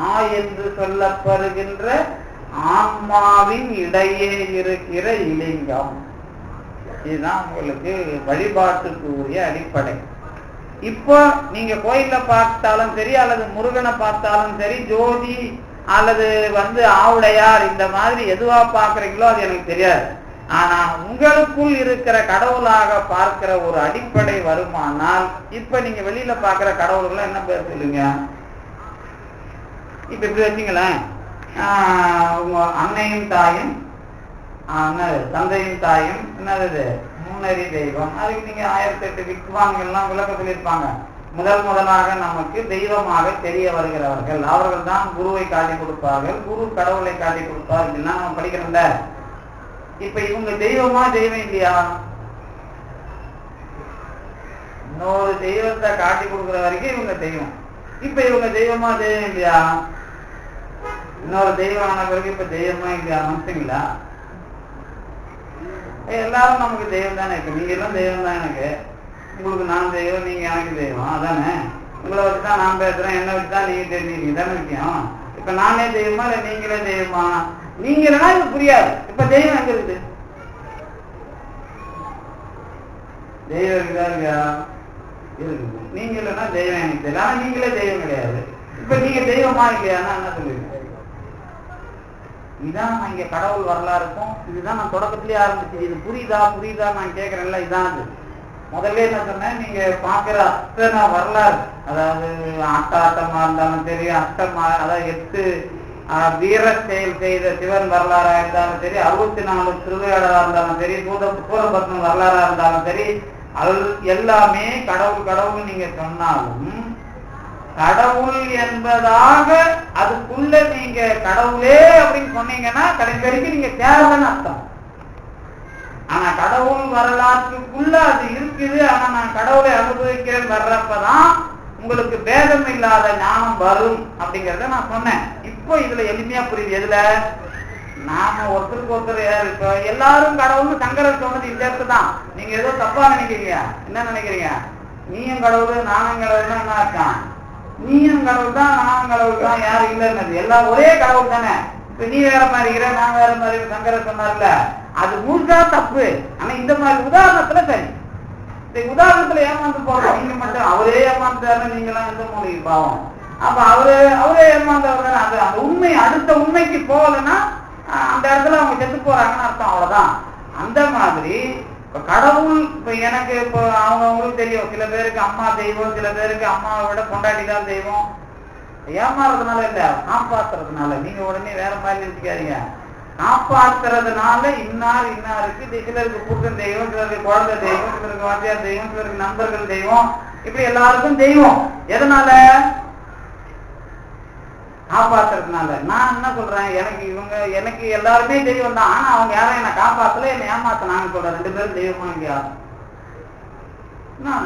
A: ஆ என்று சொல்லப்படுகின்ற ஆன்மாவின் இடையே இருக்கிற இலிங்கம். இதுதான் உங்களுக்கு வழிபாட்டுக்கு உரிய அடிப்படை. இப்போ நீங்க கோயில்ல பார்த்தாலும் சரி, அல்லது முருகனை பார்த்தாலும் சரி, ஜோதி அல்லது ஆவுடையார், இந்த மாதிரி எதுவா பார்க்கறீங்களோ அது எனக்கு தெரியாது. ஆனா உங்களுக்குள் இருக்கிற கடவுளாக பார்க்கிற ஒரு அடிப்படை வருமானால், இப்ப நீங்க வெளியில பார்க்கிற கடவுள்களை என்ன பேர் சொல்லுங்க? இப்ப இப்படி வச்சுங்களேன், உங்க அன்னையும் தாயும், தந்தையும் தாயும் என்னது முன்னறி தெய்வம். அதுக்கு நீங்க 1008 வித்வான்கள்லாம் விளக்கம் சொல்லியிருப்பாங்க. முதலாக நமக்கு தெய்வமாக தெரிய வருகிறவர்கள், அவர்கள் தான் குருவை காட்டி கொடுப்பார்கள், குரு கடவுளை காட்டி கொடுப்பார், இப்படிலாம் நம்ம படிக்கிறோம்ல. இப்ப இவங்க தெய்வமா, தெய்வம் இல்லையா? இன்னொரு தெய்வத்தை காட்டி கொடுக்குற வரைக்கும் இவங்க தெய்வம். இப்ப இவங்க தெய்வமா, தெய்வம் இல்லையா? இன்னொரு தெய்வம் ஆன பிறகு இப்ப தெய்வமா இல்லையா? மனுஷங்களா? எல்லாரும் நமக்கு தெய்வம் தானே. இப்ப நீங்க எல்லாம் தெய்வம் தான் எனக்கு, உங்களுக்கு நான் தெய்வம், நீங்க எனக்கு தெய்வம். அதானே, உங்களை வச்சுதான் நான் பேசுறேன், என்ன வச்சுதான் நீங்க தெரிஞ்சுக்கீங்க தானே விஷயம். இப்ப நானே தெய்வமா இல்ல நீங்களே தெய்வமா? நீங்க இல்லைன்னா இது புரியாது. இப்ப தெய்வம் எங்க இருக்குது? தெய்வம் இருக்குதா இல்லையா? இருக்குது. நீங்க இல்லைன்னா தெய்வம் எனக்கு தெரியல, ஆனா நீங்களே தெய்வம் கிடையாது. இப்ப நீங்க தெய்வமா இல்லையானா என்ன சொல்லுவீங்க? இதுதான் இங்க கடவுள் வரலாறுக்கும், இதுதான் நான் தொடக்கத்திலேயே ஆரம்பிச்சு. இது புரியுதா நான் கேட்கறேன்ல, இதான் அது. முதல்ல என்ன சொன்னேன், நீங்க பாக்குற அத்தனை வரலாறு, அதாவது ஆட்டமா இருந்தாலும் சரி, அதாவது 8 வீர செயல் செய்த சிவன் வரலாறா இருந்தாலும் சரி, 64 திருவையாளரா இருந்தாலும் சரி, சூரபத்மன் வரலாறா இருந்தாலும் சரி, எல்லாமே கடவுள் நீங்க சொன்னாலும், கடவுள் என்பதாக அதுக்குள்ள நீங்க கடவுளே அப்படின்னு சொன்னீங்கன்னா கடைசி வரைக்கும் நீங்க தேவைன்னு அர்த்தம். ஆனா கடவுள் வரலாற்றுக்குள்ள அது இருக்குது, ஆனா நான் கடவுளை அனுபவிக்கிறேன் வர்றப்பதான் உங்களுக்கு பேதம் இல்லாத ஞானம் வரும் அப்படிங்கறத நான் சொன்னேன். இப்போ இதுல எளிமையா புரியுது. எதுல நாம ஒருத்தருக்கு ஒருத்தர், இப்ப எல்லாரும் கடவுள்னு சங்கரர் சொன்னது இந்த இடத்துல தான். நீங்க ஏதோ தப்பா நினைக்கிறீங்க. என்ன நினைக்கிறீங்க? நீயும் கடவுள் நானும் கடவுள்னா என்ன இருக்கான்? நீயும் கடவுள் தான் நானும் கடவுள் தான், யாரும் இல்லைன்னு. எல்லாம் ஒரே கடவுள் தானே. இப்ப நீ வேற மாதிரி இருக்கிற, நான் வேற மாதிரி, சங்கரர் சொன்னார்ல, அது முழுசா தப்பு. ஆனா இந்த மாதிரி உதாரணத்துல சரி. இந்த உதாரணத்துல ஏமாந்து போறோம். நீங்க மட்டும் அவரே ஏமாந்தாரு, நீங்களாம் எந்த மூலிகை பாவம். அப்ப அவரே ஏமாந்தவர் தானே. அது அந்த உண்மை அடுத்த உண்மைக்கு போகலன்னா அந்த இடத்துல அவங்க செத்து போறாங்கன்னு அர்த்தம், அவ்வளவுதான். அந்த மாதிரி இப்ப கடவுள், இப்ப எனக்கு இப்போ அவங்களுக்கு தெரியும், சில பேருக்கு அம்மா தெய்வம், சில பேருக்கு அம்மாவை விட பொண்டாட்டி தான் தெய்வம். ஏமாறதுனால இல்ல, காப்பாத்துறதுனால. நீங்க உடனே வேற மாதிரி நினைச்சுக்காதீங்க. காப்பாத்துறதுனால இன்னாருக்கு, சிலருக்கு புருஷன் தெய்வம், சிலருக்கு குழந்தை தெய்வம், சிலருக்கு வாத்தியார் தெய்வம், சிலருக்கு நண்பர்கள் தெய்வம், இப்படி எல்லாருக்கும் தெய்வம். எதனால? காப்பாத்துறதுனால. நான் என்ன சொல்றேன், எனக்கு எல்லாருமே தெய்வம் தான், ஆனா அவங்க யாரும் என்ன காப்பாத்தல, என்ன ஏமாத்தினாங்கன்னு சொல்றேன். 2 பேரும் தெய்வமா இல்லையா?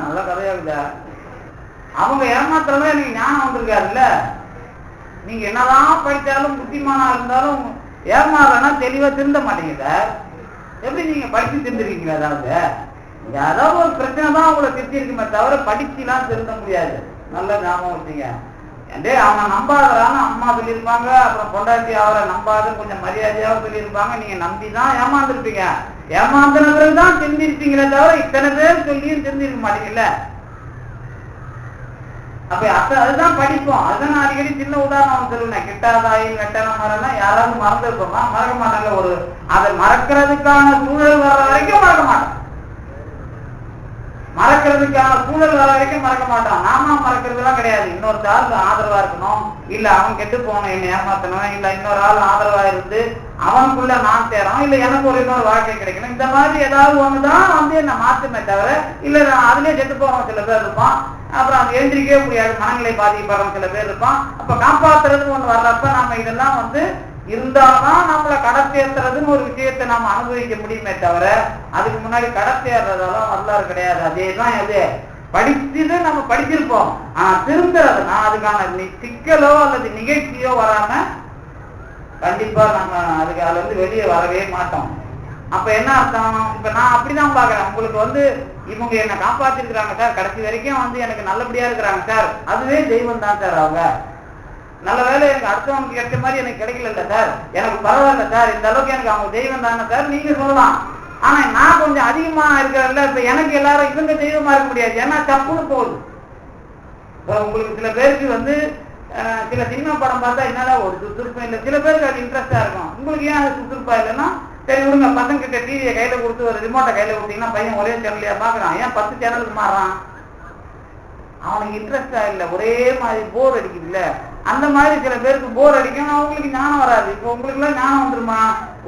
A: நல்ல கதையாகுதா? அவங்க ஏமாத்துறதா எனக்கு ஞானம் வந்திருக்காருல்ல. நீங்க என்னதான் படிச்சாலும் புத்திமானா இருந்தாலும் ஏமாறனா தெளிவா திருந்த மாட்டீங்க. எப்படி நீங்க படிச்சு திருந்துருக்கீங்களா? ஏதாவது ஒரு பிரச்சனை தான் உங்களை திருத்திருக்குமே தவிர படிச்சுலாம் திருந்த முடியாது. நல்ல ஞாபகம் வச்சுங்க. அவனை நம்பாதரான அம்மா சொல்லியிருப்பாங்க, அப்புறம் பொண்டாட்டி அவரை நம்பாத கொஞ்சம் மரியாதையாக சொல்லியிருப்பாங்க. நீங்க நம்பிதான் ஏமாந்துருப்பீங்க. ஏமாந்துனவர்கள் தெரிஞ்சிருப்பீங்களே தவிர இத்தனை பேர் சொல்லியும் தெரிஞ்சிருக்க மாட்டீங்கல்ல. அப்ப அதுதான் படிப்போம். அதுதான் நான் அடிக்கடி சின்ன உதாரணம் சொல்லுவேன். கிட்டாதாயில் வெட்டன மரம்னா யாராவது மறந்துருப்போமா? மறக்க மாட்டாங்க. அதை மறக்கிறதுக்கான சூழல் வர்ற வரைக்கும் மறக்க மாட்டோம். மறக்கிறதுக்கான சூழல் வர வரைக்கும் மறக்க மாட்டான். நாம மறக்கிறதுலாம் கிடையாது. இன்னொரு ஆள் ஆதரவா இருக்கணும், இல்ல அவன் கெட்டு போகணும், என்னை ஏமாத்தணும், இல்ல இன்னொரு ஆள் ஆதரவா இருந்து அவனுக்குள்ள நான் சேரணும், இல்ல எனக்கு ஒரு இன்னொரு வாழ்க்கை கிடைக்கணும், இந்த மாதிரி ஏதாவது ஒண்ணுதான் வந்து என்ன மாத்துமே தவிர, இல்ல நான் அதுலயே செத்து போறவன் சில பேர் இருப்பான். அப்புறம் அது எழுந்திரிக்கவே முடியாது, மனநிலை பாதிக்கப்படுறவன் சில பேர் இருப்பான். அப்ப காப்பாத்துறதுன்னு ஒண்ணு வர்றப்ப நம்ம இதெல்லாம் வந்து இருந்தால்தான் நம்மளை கடத்தேற்றுறதுன்னு ஒரு விஷயத்தை நாம அனுபவிக்க முடியுமே தவிர, அதுக்கு முன்னாடி கடத்தேறதெல்லாம் வரலாறு கிடையாது. அதேதான் எது படிச்சுட்டு நம்ம படிச்சிருப்போம். ஆனா திருந்துறதுனா அதுக்கான சிக்கலோ அல்லது நிகழ்ச்சியோ வராம கண்டிப்பா நம்ம அதுக்கு அதுல இருந்து வெளியே வரவே மாட்டோம். அப்ப என்ன அர்த்தம்? இப்ப நான் அப்படிதான் பாக்குறேன். உங்களுக்கு வந்து இவங்க என்ன காப்பாத்திருக்கிறாங்க சார், கடைசி வரைக்கும் வந்து எனக்கு நல்லபடியா இருக்கிறாங்க சார், அதுவே தெய்வம் தான் சார். அவங்க நல்ல வேலை எனக்கு அடுத்தவங்களுக்கு கிடைச்ச மாதிரி எனக்கு கிடைக்கல சார், எனக்கு பரவாயில்ல சார், இந்த அளவுக்கு எனக்கு அவங்க தெய்வம் தானே சார் நீங்க சொல்லலாம். ஆனா நான் கொஞ்சம் அதிகமா இருக்கிறேன்ல, இப்ப எனக்கு எல்லாரும் இவங்க தெய்வமா இருக்க முடியாது, ஏன்னா தப்புன்னு போகுது. உங்களுக்கு சில பேருக்கு வந்து சில சினிமா படம் பார்த்தா என்னால ஒரு சுறுசுறுப்பம் இல்லை, சில பேருக்கு அது இன்ட்ரெஸ்டா இருக்கும். உங்களுக்கு ஏன் அது சுறுசுறுப்பா இல்லைன்னா, சரி விடுங்க, பசங்க கிட்ட டிவியை கையில கொடுத்து ஒரு ரிமோட்டை கையில கொடுத்தீங்கன்னா பையன் ஒரே சேனல்லையா பாக்குறான், ஏன் 10 சேனலுக்கு மாறான்? அவனுக்கு இன்ட்ரெஸ்டா இல்லை, ஒரே மாதிரி போர் அடிக்குது இல்ல. அந்த மாதிரி சில பேருக்கு போர் அடிக்கும், அவங்களுக்கு ஞானம் வராது. இப்ப உங்களுக்கு எல்லாம் ஞானம் வந்துருமா?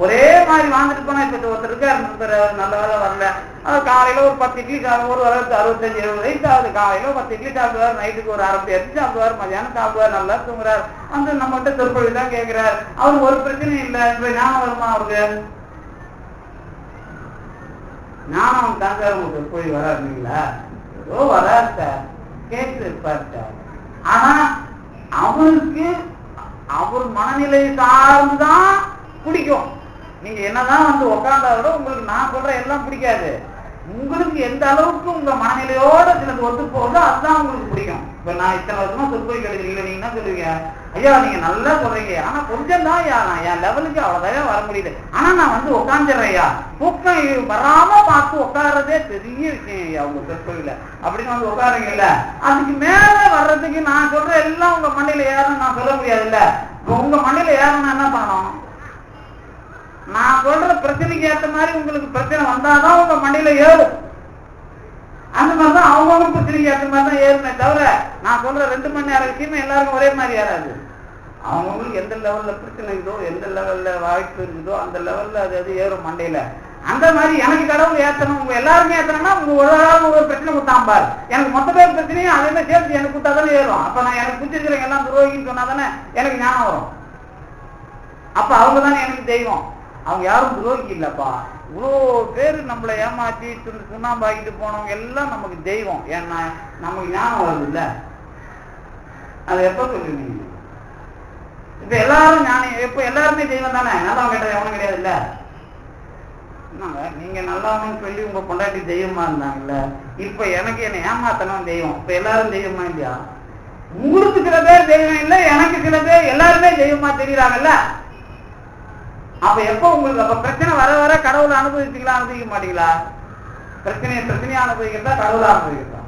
A: ஒரே மாதிரி வாழ்ந்துட்டு போனா, இப்ப ஒருத்தர் இருக்காரு நல்ல வேலை வரல, அது காலையில ஒரு 10 இட்லி சாப்பிடுவார், ஒரு அளவுக்கு 65-70 வயசு ஆகுது, காலையில 10 இட்லி சாப்பிடுவார், நைட்டுக்கு ஒரு 1/2 எடுத்து சாப்பிடுவார், மதியானம் சாப்பிடுவார், நல்லா தூங்குறாரு, வந்து நம்மகிட்ட சொற்பொழி தான் கேட்கிறார். அவருக்கு ஒரு பிரச்சனையும் இல்லை. இப்ப ஞானம் வருமா அவருக்கு? ஞானம் தாங்க உங்களுக்கு சொற்பொழி வராதுங்களா? ஏதோ வராது சார், கேட்டு இருப்பார் சார். ஆனா அவருக்கு அவர் மனநிலை சார்ந்துதான் பிடிக்கும். நீங்க என்னதான் வந்து உட்கார்ந்தாவிட உங்களுக்கு நான் சொல்ற எல்லாம் பிடிக்காது. உங்களுக்கு எந்த அளவுக்கு உங்க மனநிலையோட சிலது ஒத்து போகுதோ அதுதான் உங்களுக்கு பிடிக்கும். இப்ப நான் இத்தனை வருஷமா சொற்பொழி கிடைக்கிறீங்க, நீங்க என்ன சொல்லுவீங்க? ஐயா நீங்க நல்லா சொல்றீங்க, ஆனா கொஞ்சம் தான் நான் என் லெவலுக்கு அவ்வளவுதான் வர முடியுது, ஆனா நான் வந்து உட்காந்துடுறேன் ஐயா, தூக்கம் வராம பார்த்து உட்கார்றதே பெரிய விஷயம் ஐயா உங்க சொற்பொழில அப்படின்னு வந்து உட்காருங்கல்ல. அதுக்கு மேல வர்றதுக்கு நான் சொல்ற எல்லாம் உங்க மண்ணில ஏறணும் நான் சொல்ல முடியாது இல்ல. உங்க மண்ணில ஏறணும் என்ன பண்ணணும்? நான் சொல்ற பிரச்சனைக்கு ஏற்ற மாதிரி உங்களுக்கு பிரச்சனை வந்தாதான் உங்க மண்ணில ஏறும். அந்த மாதிரிதான் அவங்க பிரச்சனைக்கு ஏற்ற மாதிரி தான் ஏறுமே தவிர, நான் சொல்ற 2 மணி நேரம் விஷயமே எல்லாருக்கும் ஒரே மாதிரி ஏறாது. அவங்களுக்கு எந்த லெவல்ல பிரச்சனை இருக்குதோ, எந்த லெவல்ல வாய்ப்பு இருக்குதோ அந்த லெவல்ல அது ஏறும் மண்டையில. அந்த மாதிரி எனக்கு கடவுள் ஏற்றணும், உங்க எல்லாருமே ஏற்றணும்னா உங்க ஒரு ஆள் ஒரு பிரச்சனை கொடுத்தாம்பார், எனக்கு மொத்த பேர் பிரச்சனையும் அதே மாதிரி சேர்த்து எனக்கு கொடுத்தாதானே ஏறும். அப்ப நான் எனக்கு பிடிச்சிருக்கிறேன் எல்லாம் துரோகின்னு சொன்னாதானே எனக்கு ஞானம் வரும். அப்ப அவங்க தானே எனக்கு தெய்வம். அவங்க யாரும் துரோகி இல்லப்பா. இவ்வளோ பேரு நம்மளை ஏமாற்றி சுண்ணாம்பாக்கிட்டு போனவங்க எல்லாம் நமக்கு தெய்வம். ஏன்னா நமக்கு ஞானம் வருது இல்ல. அது எப்ப சொல்லுவீங்க? இப்ப எல்லாரும் ஞானம், எப்ப எல்லாருமே தெய்வம் தானே, நல்லவன் கேட்டது எவனும் கிடையாது இல்ல. நீங்க நல்லவன்னு சொல்லி உங்க பொண்டாட்டி தெய்வமா இருந்தாங்கல்ல, இப்ப எனக்கு என்ன ஏமாத்தணும் தெய்வம். இப்ப எல்லாரும் தெய்வமா இல்லையா? உங்களுக்கு சில பேர் தெய்வம் இல்லை, எனக்கு சில பேர் எல்லாருமே தெய்வமா தெரியுறாங்கல்ல. அப்ப எப்ப உங்களுக்கு அப்ப பிரச்சனை வர வர கடவுளை அனுபவிச்சீங்களா அனுபவிக்க மாட்டீங்களா? பிரச்சனையை அனுபவிக்கிறதா கடவுளை அனுபவிக்கிறதா?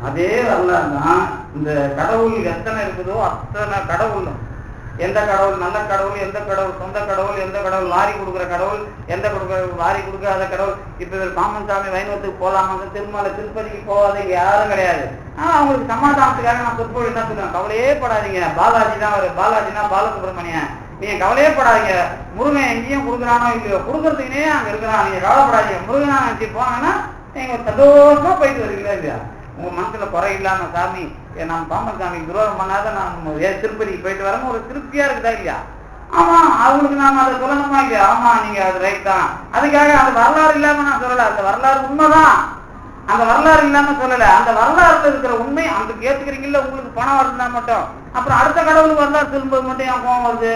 A: அதே வரலாறுதான் இந்த கடவுள் எத்தனை இருக்குதோ அத்தனை கடவுளும். எந்த கடவுள் நல்ல கடவுள், எந்த கடவுள் சொந்த கடவுள், எந்த கடவுள் வாரி கொடுக்குற கடவுள், எந்த வாரி கொடுக்காத கடவுள். இப்ப பாமன் சாமி வைணவத்துக்கு போலாமாங்க, திருமலை திருப்பதிக்கு போகாதீங்க யாரும் கிடையாது. அவங்களுக்கு சமாதானத்துக்காக நான் சொற்பொழி என்ன சொல்லுவேன், கவலையே படாதீங்க, பாலாஜி தான் அவரு, பாலாஜினா பாலசுப்ரமணியன், நீங்க கவலையே படாதீங்க, முருகன் எங்கேயும் கொடுக்குறானோ இல்லையோ, கொடுக்கறதுக்குனே அங்க இருக்கிறான், நீங்க கவலைப்படாதீங்க, முருகனா நினைச்சு போனாங்கன்னா நீங்க சந்தோஷமா போயிட்டு வருவீங்களா இல்லையா? உங்க மனசுல குறை இல்லாம சாமி நான் பாம்பன் சாமிக்கு துரோகம் பண்ணாத நான் திருப்பதிக்கு போயிட்டு வரணும் ஒரு திருப்தியா இருக்குதா இல்லையா? ஆமா, அவங்களுக்கு நாம அதை சொல்லணுமா இல்லையா? ஆமா நீங்க அது ரைட் தான். அதுக்காக அந்த வரலாறு இல்லாம நான் சொல்லல, அந்த வரலாறு உண்மைதான், அந்த வரலாறு இல்லாம சொல்லல. அந்த வரலாறுல இருக்கிற உண்மை அந்த ஏத்துக்கிறீங்கல்ல, உங்களுக்கு பணம் வருதுன்னா மட்டும் அப்புறம் அடுத்த கடவுளுக்கு வரலாறு சொல்லும்போது மட்டும் என் கோபம் வருது.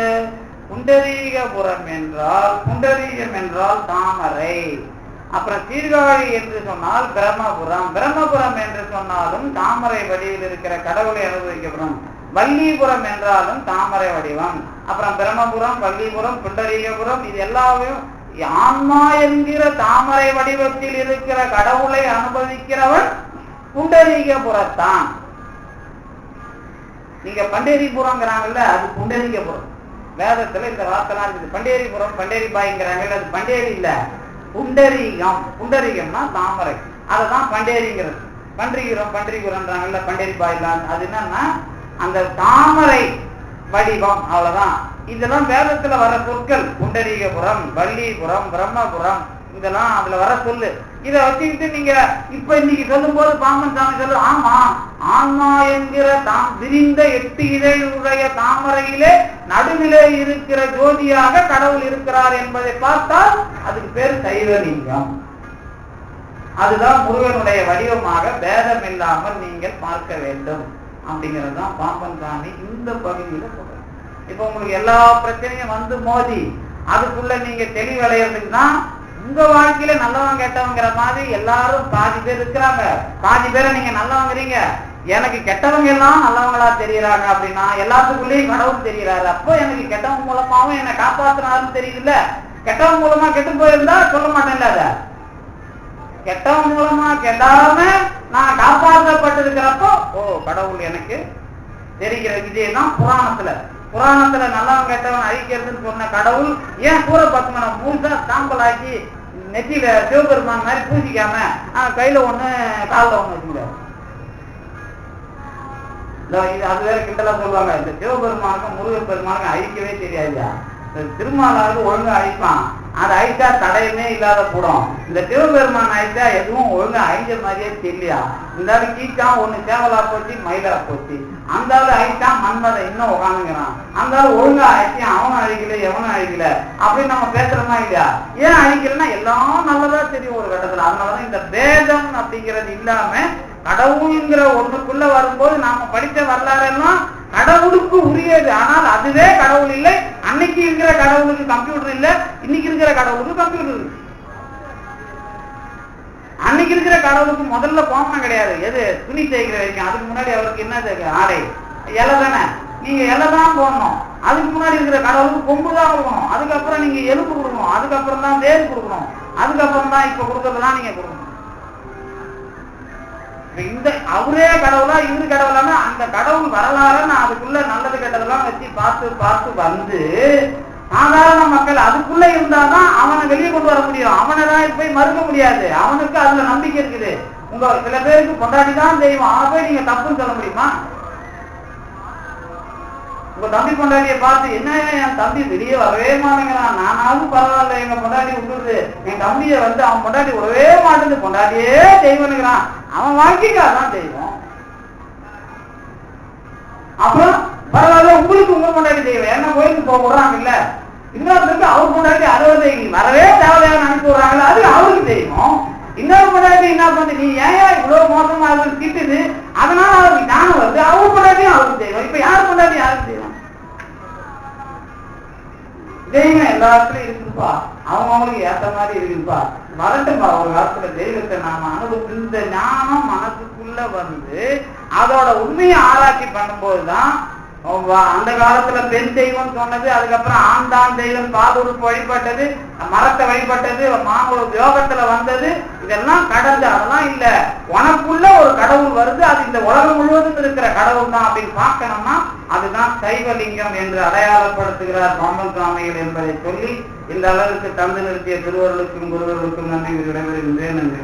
A: புண்டரீகபுரம் என்றால், புண்டரீகம் என்றால் தாமரை, அப்புறம் சீர்காழி என்று சொன்னால் பிரம்மபுரம், பிரம்மபுரம் என்று சொன்னாலும் தாமரை வடிவில் இருக்கிற கடவுளை அனுபவிக்கப்படும். வள்ளிபுரம் என்றாலும் தாமரை வடிவம். அப்புறம் பிரம்மபுரம், வள்ளிபுரம், புண்டரீகபுரம், இது எல்லாவையும் ஆன்மா என்கிற தாமரை வடிவத்தில் இருக்கிற கடவுளை அனுபவிக்கிறவன் புண்டரீகபுரத்தான். நீங்க பண்டேரிபுரங்கிறாங்கல்ல, அது புண்டரீகபுரம். வேதத்துல இந்த வார்த்தைலாம் இருக்குது. பண்டேரிபுரம், பண்டேரி பாய்ங்கிறாங்கல்ல, அது பண்டேரி இல்ல, புண்டரீகம். புண்டரீகம்னா தாமரை. அதைதான் பண்டேரிங்கிறது. பன்றிகுரம்ன்றாங்கல்ல, பண்டேரி பாய்லாம். அது என்னன்னா அந்த தாமரை வடிவம், அவ்வளவுதான். இதெல்லாம் வேதத்துல வர சொற்கள். புண்டரீகபுரம், வள்ளிபுரம், பிரம்மபுரம், இதெல்லாம் அதுல வர சொல்லு. இதை வச்சுக்கிட்டு நீங்க இப்ப இன்னைக்கு சொல்லும் போது பாம்பன் சாமி சொல்லு, ஆமா ஆன்மா என்கிற தாம் விரிந்த 8 இதழுடைய தாமரையிலே நடுவிலே இருக்கிற ஜோதியாக கடவுள் இருக்கிறார் என்பதை பார்த்தால் அதுக்கு பேர் சைவலிங்கம். அதுதான் முருகனுடைய வடிவமாக பேதம் இல்லாமல் நீங்கள் பார்க்க வேண்டும் அப்படிங்கிறது தான் பாம்பன் சாமி இந்த பகுதியில சொல்றாங்க. இப்ப உங்களுக்கு எல்லா பிரச்சனையும் வந்து மோதி அதுக்குள்ள நீங்க தெளிவடைகிறதுக்கு தான் உங்க வாழ்க்கையில நல்லவன் கெட்டவங்கிற மாதிரி எல்லாரும் பாதி பேர் இருக்கிறாங்க. பாதி பேரை நீங்க நல்லவங்கிறீங்க, எனக்கு கெட்டவங்க எல்லாம் நல்லவங்களா தெரியறாங்க அப்படின்னா எல்லாத்துக்குள்ளேயும் கடவுள் தெரியறாரு. அப்போ எனக்கு கெட்டவங்க மூலமாவும் என்னை காப்பாத்தினாருன்னு தெரியுதுல்ல. கெட்டவங்க மூலமா கெட்டு போயிருந்தா சொல்ல மாட்டேன்ல. அத கெட்டவங்க மூலமா கெடாம நான் காப்பாற்றப்பட்டிருக்கிறப்போ ஓ கடவுள் எனக்கு தெரிகிற. இதேதான் புராணத்துல நல்லவன் கெட்டவன் அழிக்கிறதுன்னு சொன்ன கடவுள் ஏன் சூரபத்மனை முழுசா சாம்பல் ஆக்கி நெத்தியில சிவபெருமான் மாதிரி பூசிக்காம கையில ஒண்ணு காலில் ஒண்ணு வச்சுக்கிறார்? இது அது வேற கிண்டலா சொல்லுவாங்க. இந்த சிவபெருமானுக்கும் முருகன் பெருமானுக்கும் அழிக்கவே தெரியாதுயா. திருமாலாவது ஒழுங்கா அழிப்பான், அதை அழிச்சா தடையுமே இல்லாத கூடும். இந்த சிவபெருமான் அழிச்சா எதுவும் ஒழுங்கா அழிஞ்ச மாதிரியே தெரியலையா. இந்த ஆளு கீச்சான் ஒண்ணு சேவலா போச்சு, மயிலா போச்சு. அந்த ஆளு அழிச்சான் மன்மதை இன்னும் உட்காந்துங்கிறான். அந்த ஆளு ஒழுங்கா அழிச்சான், அவனும் அழிக்கல எவனும் அழிக்கல அப்படின்னு நம்ம பேசுறோமா இல்லையா? ஏன் அழிக்கலன்னா எல்லாம் நல்லதா தெரியும் ஒரு கட்டத்துல. அதனாலதான் இந்த பேதம் அப்படிங்கிறது இல்லாம கடவுள்ங்கிற ஒண்ணுக்குள்ள வரும்போது நாம படித்த வரலாறெல்லாம் கடவுளுக்கு உரியது. ஆனால் அதுவே கடவுள் இல்லை. அன்னைக்கு இருக்கிற கடவுளுக்கு கம்ப்யூட்டர் இல்லை, இன்னைக்கு இருக்கிற கடவுளுக்கு கம்ப்யூட்டர் இருக்கு. அன்னைக்கு இருக்கிற கடவுளுக்கு முதல்ல கோமணம் கிடையாது, எது துணி தேய்க்கிற வரைக்கும். அதுக்கு முன்னாடி அவருக்கு என்ன ஆடை? இலை தானே. நீங்க இலை தான் போடணும். அதுக்கு முன்னாடி இருக்கிற கடவுளுக்கு கொம்பு தான் கொடுக்கணும். அதுக்கப்புறம் நீங்க எலும்பு கொடுக்கணும். அதுக்கப்புறம் தான் வேறு கொடுக்கணும். அதுக்கப்புறம் தான் இப்ப கொடுக்கறதுதான் நீங்க கொடுக்கணும். இந்த அவரே கடவுளா இவரு கடவுளானா அந்த கடவுள் வரலாற நான் அதுக்குள்ள நல்லது கெட்டதெல்லாம் வச்சு பார்த்து வந்து சாதாரண மக்கள் அதுக்குள்ள இருந்தாதான் அவனை வெளியே கொண்டு வர முடியும். அவனை தான் போய் மறுக்க முடியாது. அவனுக்கு அதுல நம்பிக்கை இருக்குது. உங்க சில பேருக்கு பொண்டாட்டிதான் தெய்வம், அவனை போய் நீங்க தப்புன்னு சொல்ல முடியுமா? உங்க தம்பி பொண்டாட்டியை பார்த்து என்ன என் தம்பி வெளியே வரவே மாட்டேங்கிறான், நானாவது பரவாயில்ல எங்க பொண்டாட்டி விட்டுருது, என் தம்பியை வந்து அவன் பொண்டாட்டி விடவே மாட்டேங்குது, பொண்டாட்டியே தெய்வனுங்கிறான், அவன் வாழ்க்கைக்காதான் தெய்வம். அப்புறம் பரவாயில்ல உங்களுக்கு உங்க பொண்டாட்டி தெய்வம், என்ன கோயிலுக்கு போக விடுறாங்க இல்ல, இன்னொருத்தருக்கு அவர் பொண்டாட்டி 60 வரவே தேவையான அனுப்பி விடுறாங்கல்ல, அது அவருக்கு தெய்வம். இன்னொரு பொண்டாட்டி என்ன பண்ணு, நீ ஏன் இவ்வளவு மோசமா இருக்கு திட்டுது, அதனால அவருக்கு ஞானம் வருது, அவர் பொண்டாட்டியும் அவருக்கு தெய்வம். இப்ப யார் பொண்டாட்டி யாருக்கு தெய்வம்? தெய்வம் எல்லா இடத்துலயும் இருக்குதுப்பா, அவங்களுக்கு ஏத்த மாதிரி இருக்குதுப்பா, வரட்டும்பா ஒரு காலத்துல தெய்வத்தை நாம அனுபவம். இந்த ஞானம் மனசுக்குள்ள வந்து அதோட உண்மையை ஆராய்ச்சி பண்ணும்போதுதான் அந்த காலத்துல பெண் தெய்வம் சொன்னது, அதுக்கப்புறம் ஆண்டான் தெய்வம் காதொடுப்பு வழிபட்டது, மரத்தை வழிபட்டது, மாணவ யோகத்துல வந்தது, இதெல்லாம் கடந்து அதெல்லாம் இல்ல, உனக்குள்ள ஒரு கடவுள் வருது, அது இந்த உலகம் முழுவதும் இருக்கிற கடவுள் தான் அப்படின்னு பார்க்கணும்னா அதுதான் சைவலிங்கம் என்று அடையாளப்படுத்துகிறார் பாம்பன் சுவாமிகள் என்பதை சொல்லி இந்த அளவுக்கு தந்து நிறுத்திய திருவருளுக்கும் குருவர்களுக்கும் நன்றி விடைபெறுகின்றேன். நன்றி.